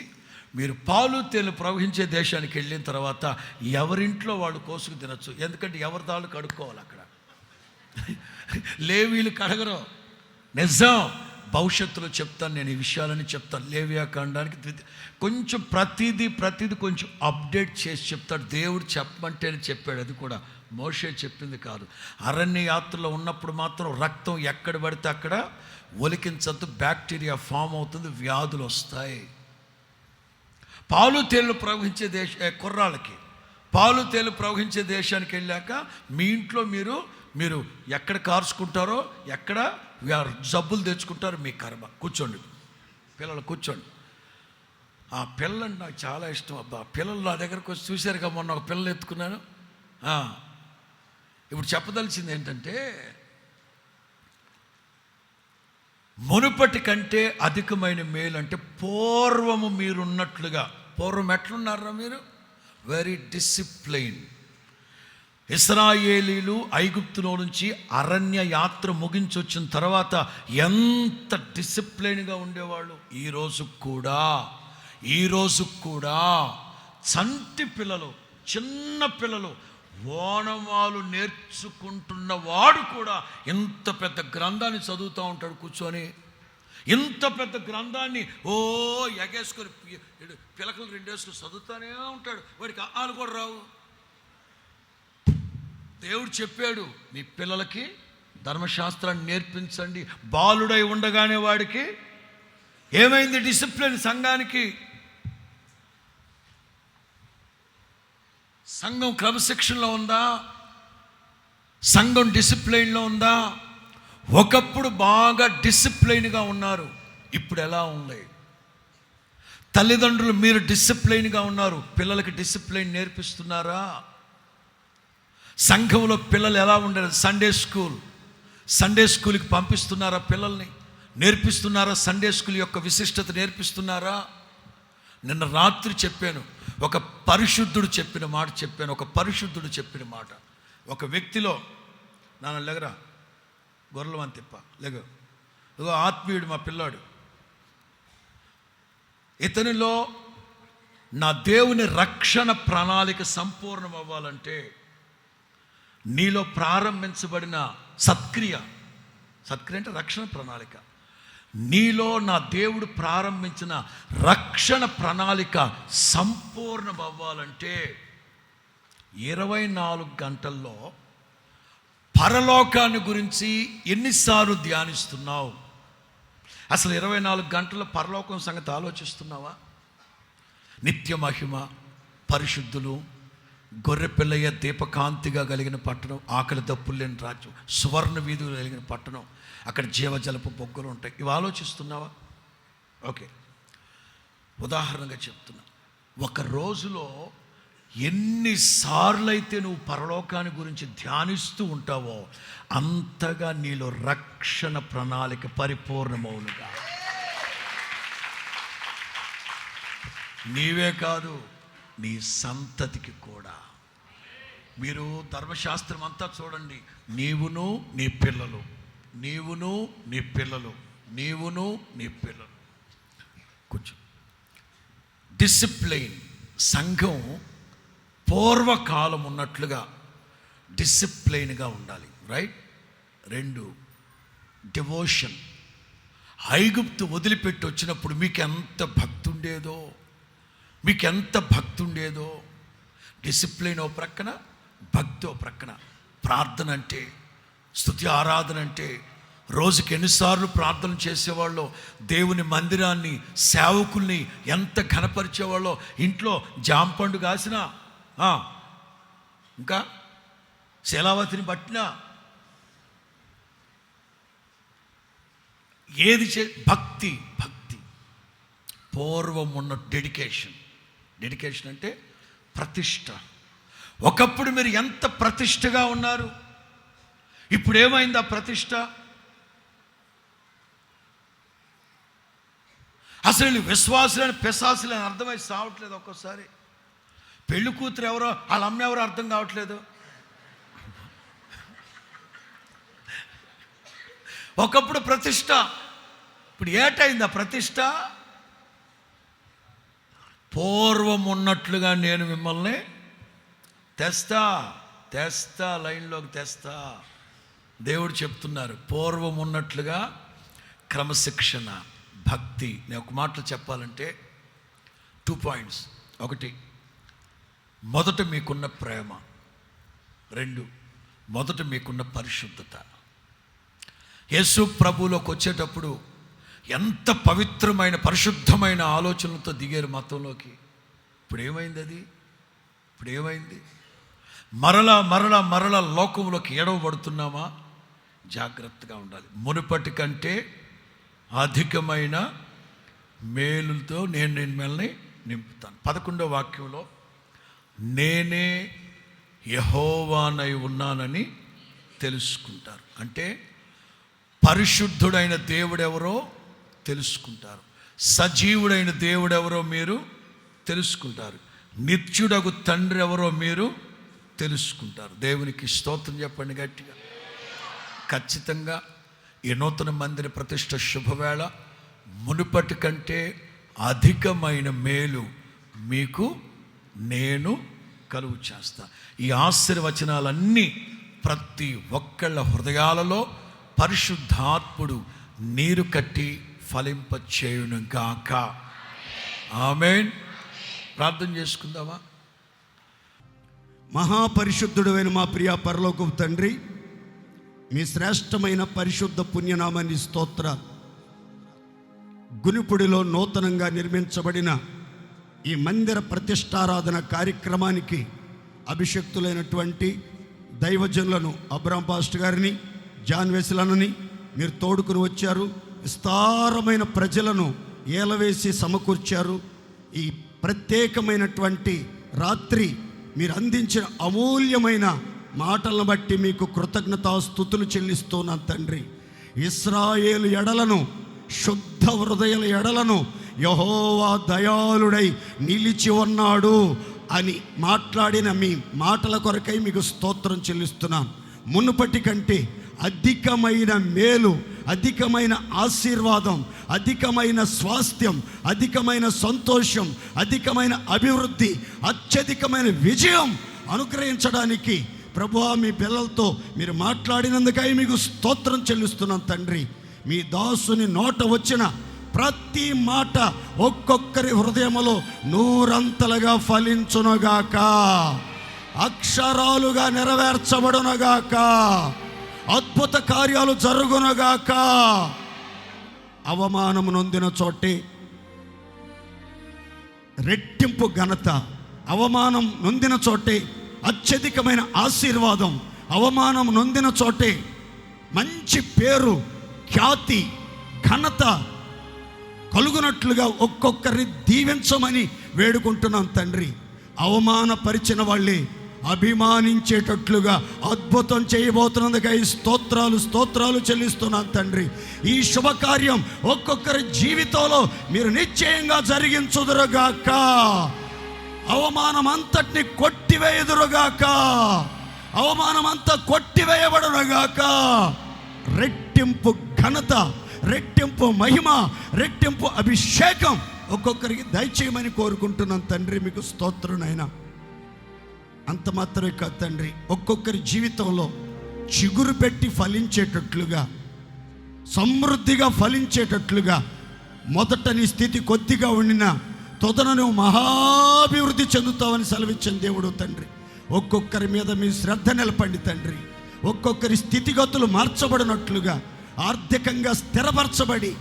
మీరు పాలు తేనెలు ప్రవహించే దేశానికి వెళ్ళిన తర్వాత ఎవరింట్లో వాళ్ళు కోసుకు తినచ్చు, ఎందుకంటే ఎవరి దాళ్ళు కడుక్కోవాలి అక్కడ. లేవీలు కడగరు. నిజం, భవిష్యత్తులో చెప్తాను నేను, ఈ విషయాలని చెప్తాను. లేవియా కాండానికి కొంచెం ప్రతిదీ కొంచెం అప్డేట్ చేసి చెప్తాడు. దేవుడు చెప్పమంటేనే చెప్పాడు, అది కూడా మోషే చెప్పింది కాదు. అరణ్య యాత్రలో ఉన్నప్పుడు మాత్రం రక్తం ఎక్కడ పడితే అక్కడ ఒలికించద్దు, బ్యాక్టీరియా ఫామ్ అవుతుంది, వ్యాధులు వస్తాయి. పాలు తేలు ప్రవహించే కుర్రాళ్ళకి పాలు తేలు ప్రవహించే దేశానికి వెళ్ళాక మీ ఇంట్లో మీరు ఎక్కడ కార్చుకుంటారో, ఎక్కడ జబ్బులు తెచ్చుకుంటారో మీ కర్మ. కూర్చోండి పిల్లలు, కూర్చోండి. ఆ పిల్లండి నాకు చాలా ఇష్టం. అబ్బా, పిల్లలు నా దగ్గరకు వచ్చి చూశారుగా, మొన్న ఒక పిల్లలు ఎత్తుకున్నాను. ఇప్పుడు చెప్పదలిచింది ఏంటంటే, మునుపటి కంటే అధికమైన మేలు అంటే పూర్వము మీరున్నట్లుగా. పూర్వం ఎట్లున్నారా మీరు? Very discipline. ఇశ్రాయేలీలు ఐగుప్తులో నుంచి అరణ్య యాత్ర ముగించి వచ్చిన తర్వాత ఎంత డిసిప్లైన్గా ఉండేవాళ్ళు. ఈరోజు కూడా చంటి పిల్లలు, చిన్న పిల్లలు, ఓనమాలు నేర్చుకుంటున్న వాడు కూడా ఇంత పెద్ద గ్రంథాన్ని చదువుతూ ఉంటాడు కూర్చొని. ఇంత పెద్ద గ్రంథాన్ని ఎగేసుకొని పిలకలు 2 వేసుకొని చదువుతానే ఉంటాడు. వాడికి ఆలు కూడా రావు. దేవుడు చెప్పాడు, మీ పిల్లలకి ధర్మశాస్త్రాన్ని నేర్పించండి. బాలుడై ఉండగానే వాడికి ఏమైంది? డిసిప్లిన్ సంఘానికి. సంఘం క్రమశిక్షణలో ఉందా? సంఘం డిసిప్లైన్లో ఉందా? ఒకప్పుడు బాగా డిసిప్లైన్గా ఉన్నారు, ఇప్పుడు ఎలా ఉంది? తల్లిదండ్రులు మీరు డిసిప్లైన్గా ఉన్నారు, పిల్లలకి డిసిప్లైన్ నేర్పిస్తున్నారా? సంఘంలో పిల్లలు ఎలా ఉండరు? సండే స్కూల్కి పంపిస్తున్నారా? పిల్లల్ని నేర్పిస్తున్నారా? సండే స్కూల్ యొక్క విశిష్టత నేర్పిస్తున్నారా? నిన్న రాత్రి చెప్పాను, ఒక పరిశుద్ధుడు చెప్పిన మాట చెప్పాను. ఒక పరిశుద్ధుడు చెప్పిన మాట, ఒక వ్యక్తిలో, నాన్న లేగరా గొర్రెలు అని తిప్ప లేగు, ఇగో ఆత్మీయుడు మా పిల్లాడు, ఇతనిలో నా దేవుని రక్షణ ప్రణాళిక సంపూర్ణం అవ్వాలంటే నీలో ప్రారంభించబడిన సత్క్రియ అంటే రక్షణ ప్రణాళిక, నీలో నా దేవుడు ప్రారంభించిన రక్షణ ప్రణాళిక సంపూర్ణం అవ్వాలంటే 24 గంటల్లో పరలోకాన్ని గురించి ఎన్నిసార్లు ధ్యానిస్తున్నావు? అసలు 24 గంటల పరలోకం సంగతి ఆలోచిస్తున్నావా? నిత్య మహిమ, పరిశుద్ధులు, గొర్రెపిల్లయ్య దీపకాంతిగా కలిగిన పట్టణం, ఆకలి దప్పులు లేని రాజ్యం, సువర్ణ వీధులు కలిగిన పట్టణం, అక్కడ జీవజలపు బొగ్గులు ఉంటాయి. ఇవి ఆలోచిస్తున్నావా? ఓకే, ఉదాహరణగా చెప్తున్నా, ఒక రోజులో ఎన్నిసార్లు అయితే నువ్వు పరలోకాన్ని గురించి ధ్యానిస్తూ ఉంటావో అంతగా నీలో రక్షణ ప్రణాళిక పరిపూర్ణమవునుగా. నీవే కాదు, నీ సంతతికి కూడా. మీరు ధర్మశాస్త్రం అంతా చూడండి, నీవును నీ పిల్లలు, నీవును నీ పిల్లలు, నీవును నీ పిల్లలు. కొంచెం డిసిప్లైన్, సంఘం పూర్వకాలం ఉన్నట్లుగా డిసిప్లైన్గా ఉండాలి, రైట్? 2, డివోషన్. ఐగుప్తు వదిలిపెట్టి వచ్చినప్పుడు మీకు ఎంత భక్తి ఉండేదో, డిసిప్లైన్ ఓ ప్రక్కన, భక్తి ఓ ప్రక్కన. ప్రార్థన అంటే, స్తుతి ఆరాధన అంటే, రోజుకి ఎన్నిసార్లు ప్రార్థన చేసేవాళ్ళో, దేవుని మందిరాన్ని, సేవకుల్ని ఎంత ఘనపరిచేవాళ్ళో. ఇంట్లో జాంపండు కాసినా, ఇంకా శీలావతిని పట్టినా, ఏది భక్తి పూర్వం ఉన్న డెడికేషన్ అంటే ప్రతిష్ట. ఒకప్పుడు మీరు ఎంత ప్రతిష్టగా ఉన్నారు, ఇప్పుడు ఏమైంది ఆ ప్రతిష్ట? అసలు విశ్వాసులని పిశాసులని అర్థమై సావట్లేదు. ఒక్కోసారి పెళ్లి కూతురు ఎవరో, వాళ్ళ అమ్మ ఎవరో అర్థం కావట్లేదు. ఒకప్పుడు ప్రతిష్ట, ఇప్పుడు ఏటైంది ఆ ప్రతిష్ట? పూర్వం ఉన్నట్లుగా నేను మిమ్మల్ని తెస్తా లైన్లోకి తెస్తా. దేవుడు చెప్తున్నారు, పూర్వం ఉన్నట్లుగా క్రమశిక్షణ, భక్తి. నేను ఒక మాటలో చెప్పాలంటే 2 పాయింట్స్. 1, మొదట మీకున్న ప్రేమ. 2, మొదట మీకున్న పరిశుద్ధత. యేసు ప్రభువులోకి వచ్చేటప్పుడు ఎంత పవిత్రమైన పరిశుద్ధమైన ఆలోచనలతో దిగారు మతంలోకి. ఇప్పుడు ఏమైంది? మరలా లోకంలోకి ఎడవబడుతున్నామా? జాగ్రత్తగా ఉండాలి. మునుపటి కంటే అధికమైన మేలుతో నేను మిమ్మల్ని నింపుతాను. 11వ వాక్యంలో నేనే యెహోవానై ఉన్నానని తెలుసుకుంటారు. అంటే పరిశుద్ధుడైన దేవుడెవరో తెలుసుకుంటారు, సజీవుడైన దేవుడెవరో మీరు తెలుసుకుంటారు, నిత్యుడగు తండ్రి ఎవరో మీరు తెలుసుకుంటారు. దేవునికి స్తోత్రం చెప్పండి గట్టిగా. ఖచ్చితంగా ఈ నూతన మందిర ప్రతిష్ఠ శుభవేళ మునుపటి కంటే అధికమైన మేలు మీకు నేను కలుగు చేస్తా. ఈ ఆశీర్వచనాలన్నీ ప్రతి ఒక్కళ్ళ హృదయాలలో పరిశుద్ధాత్ముడు నీరు కట్టి ఫలింపచేయును గాక. ఆమేన్. ప్రార్థన చేసుకుందామా? మహాపరిశుద్ధుడైన మా ప్రియ పరలోకపు తండ్రి, మీ శ్రేష్టమైన పరిశుద్ధ పుణ్యనామాన్ని స్తోత్రాలు. గునిపుడిలో నూతనంగా నిర్మించబడిన ఈ మందిర ప్రతిష్టారాధన కార్యక్రమానికి అభిషక్తులైనటువంటి దైవజనులను అబ్రాం పాస్టర్ గారిని, జాన్ వెస్లీ మీరు తోడుకుని వచ్చారు. విస్తారమైన ప్రజలను ఏలవేసి సమకూర్చారు. ఈ ప్రత్యేకమైనటువంటి రాత్రి మీరు అందించిన అమూల్యమైన మాటలను బట్టి మీకు కృతజ్ఞతాస్తుతులు చెల్లిస్తున్నాను తండ్రి. ఇశ్రాయేలు ఎడలను, శుద్ధ హృదయాల ఎడలను యెహోవా దయాళుడై నిలిచి ఉన్నాడు అని మాట్లాడిన మీ మాటల కొరకై మీకు స్తోత్రం చెల్లిస్తున్నాను. మునుపటి కంటే అధికమైన మేలు, అధికమైన ఆశీర్వాదం, అధికమైన స్వాస్థ్యం, అధికమైన సంతోషం, అధికమైన అభివృద్ధి, అత్యధికమైన విజయం అనుగ్రహించడానికి ప్రభువా మీ పిల్లలతో మీరు మాట్లాడినందుకై మీకు స్తోత్రం చెల్లిస్తున్నాం తండ్రి. మీ దాసుని నోట వచ్చిన ప్రతి మాట ఒక్కొక్కరి హృదయములో నూరంతలుగా ఫలించునుగాక, అక్షరాలుగా నెరవేర్చబడునుగాక, అద్భుత కార్యాలు జరుగునుగాక. అవమానము నొందిన చోటే రెట్టింపు ఘనత, అవమానం నొందిన చోటే అత్యధికమైన ఆశీర్వాదం, అవమానం నొందిన చోటే మంచి పేరు, ఖ్యాతి, ఘనత కలుగునట్లుగా ఒక్కొక్కరిని దీవించమని వేడుకుంటున్నాం తండ్రి. అవమానపరిచిన వాళ్ళే అభిమానించేటట్లుగా అద్భుతం చేయబోతున్నందుకై స్తోత్రాలు చెల్లిస్తున్నాను తండ్రి. ఈ శుభకార్యం ఒక్కొక్కరి జీవితంలో మీరు నిశ్చయంగా జరిగించుదురుగాక. అవమానం అంతటిని కొట్టివేయుదురుగాక, అవమానమంతా కొట్టివేయబడునుగాక. రెట్టింపు ఘనత, రెట్టింపు మహిమ, రెట్టింపు అభిషేకం ఒక్కొక్కరికి దయచేయమని కోరుకుంటున్నాను తండ్రి. మీకు స్తోత్రునైనా. అంత మాత్రమే కాదు తండ్రి, ఒక్కొక్కరి జీవితంలో చిగురు పెట్టి ఫలించేటట్లుగా, సమృద్ధిగా ఫలించేటట్లుగా, మొదట నీ స్థితి కొద్దిగా ఉండినా తొదన నువ్వు మహాభివృద్ధి చెందుతావని సెలవిచ్చిన దేవుడు తండ్రి. ఒక్కొక్కరి మీద మీ శ్రద్ధ నిలపండి తండ్రి. ఒక్కొక్కరి స్థితిగతులు మార్చబడినట్లుగా, ఆర్థికంగా స్థిరపరచబడి,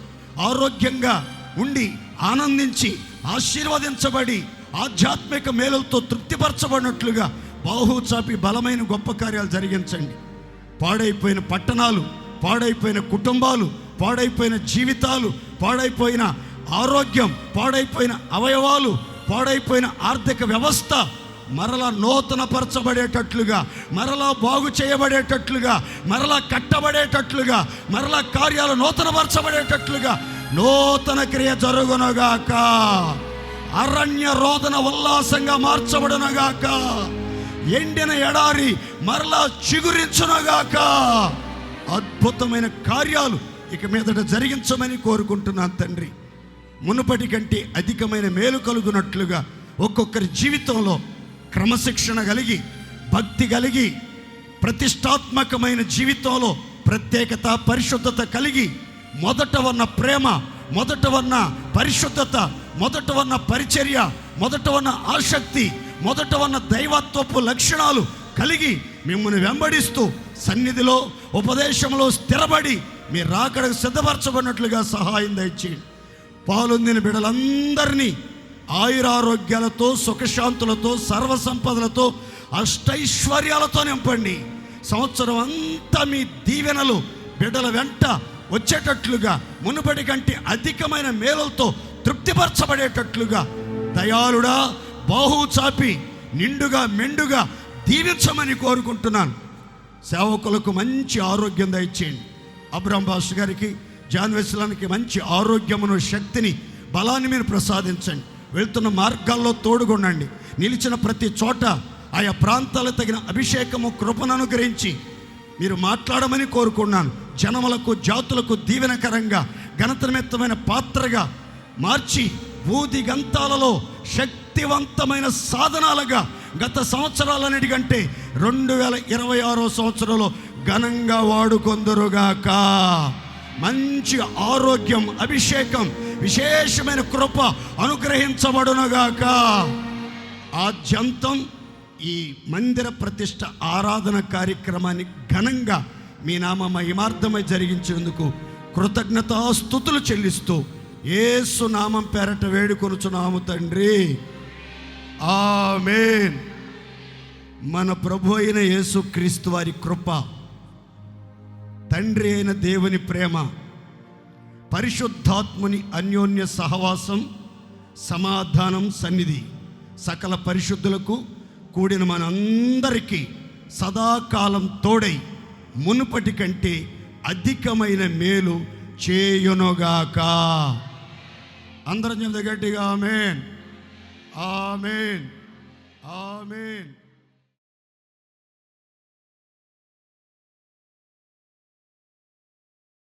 ఆరోగ్యంగా ఉండి ఆనందించి ఆశీర్వదించబడి, ఆధ్యాత్మిక మేలులతో తృప్తిపరచబడినట్లుగా బాహుచాపి బలమైన గొప్ప కార్యాలు జరిగించండి. పాడైపోయిన పట్టణాలు, పాడైపోయిన కుటుంబాలు, పాడైపోయిన జీవితాలు, పాడైపోయిన ఆరోగ్యం, పాడైపోయిన అవయవాలు, పాడైపోయిన ఆర్థిక వ్యవస్థ మరలా నూతనపరచబడేటట్లుగా, మరలా బాగు చేయబడేటట్లుగా, మరలా కట్టబడేటట్లుగా, మరలా కార్యాలు నూతనపరచబడేటట్లుగా నూతన క్రియ జరుగునుగాక. అరణ్య రోదన ఉల్లాసంగా మార్చబడునుగాక. ఎండిన ఎడారి మరలా చిగురించునుగాక. అద్భుతమైన కార్యాలు ఇక మీదట జరిగించమని కోరుకుంటున్నాను తండ్రి. మునుపటి కంటే అధికమైన మేలు కలుగునట్లుగా ఒక్కొక్కరి జీవితంలో క్రమశిక్షణ కలిగి, భక్తి కలిగి, ప్రతిష్టాత్మకమైన జీవితంలో ప్రత్యేకత, పరిశుద్ధత కలిగి, మొదట ఉన్న ప్రేమ, మొదట ఉన్న పరిశుద్ధత, మొదట ఉన్న పరిచర్య, మొదట ఉన్న ఆసక్తి, మొదట ఉన్న దైవత్వపు లక్షణాలు కలిగి మిమ్మల్ని వెంబడిస్తూ సన్నిధిలో, ఉపదేశంలో స్థిరపడి మీ రాకడకు సిద్ధపరచబడినట్లుగా సహాయం దయచేయండి. పాలొందిన బిడ్డలందరినీ ఆయురారోగ్యాలతో, సుఖశాంతులతో, సర్వసంపదలతో, అష్టైశ్వర్యాలతో నింపండి. సంవత్సరం అంతా మీ దీవెనలు బిడ్డల వెంట వచ్చేటట్లుగా, మునుపటి కంటే అధికమైన మేలులతో తృప్తిపరచబడేటట్లుగా దయాళుడా బాహు చాపి నిండుగా మెండుగా దీవించమని కోరుకుంటున్నాను. సేవకులకు మంచి ఆరోగ్యం దయచేయండి. అబ్రాం పాస్టర్ గారికి, జాన్ వెస్లానికి మంచి ఆరోగ్యమును, శక్తిని, బలాన్ని మీరు ప్రసాదించండి. వెళ్తున్న మార్గాల్లో తోడుగొండండి. నిలిచిన ప్రతి చోట ఆయా ప్రాంతాలకు తగిన అభిషేకము, కృపను అనుగ్రహించి మీరు మాట్లాడమని కోరుకున్నాను. జనములకు, జాతులకు దీవెనకరంగా, ఘనతనిమిత్తమైన పాత్రగా మార్చి బూది గంతాలలో శక్తివంతమైన సాధనాలుగా గత సంవత్సరాలన్నిటికంటే 2026 సంవత్సరంలో ఘనంగా వాడుకొందురుగాక. మంచి ఆరోగ్యం, అభిషేకం, విశేషమైన కృప అనుగ్రహించబడునుగాక. ఆద్యంతం ఈ మందిర ప్రతిష్ట ఆరాధన కార్యక్రమాన్ని ఘనంగా మీ నామ మహిమార్థమై జరిగించేందుకు కృతజ్ఞతాస్తుతులు చెల్లిస్తూ యేసు నామం పేరట వేడుకొనుచున్నాము తండ్రి. ఆమేన్. మన ప్రభు అయిన యేసుక్రీస్తు వారి కృప, తండ్రి అయిన దేవుని ప్రేమ, పరిశుద్ధాత్ముని అన్యోన్య సహవాసం, సమాధానం, సన్నిధి సకల పరిశుద్ధులకు కూడిన మనందరికీ సదాకాలం తోడై మునుపటి కంటే అధికమైన మేలు చేయునుగాక. అందరం చెప్తే గట్టిగా ఆమేన్, ఆమేన్, ఆమేన్.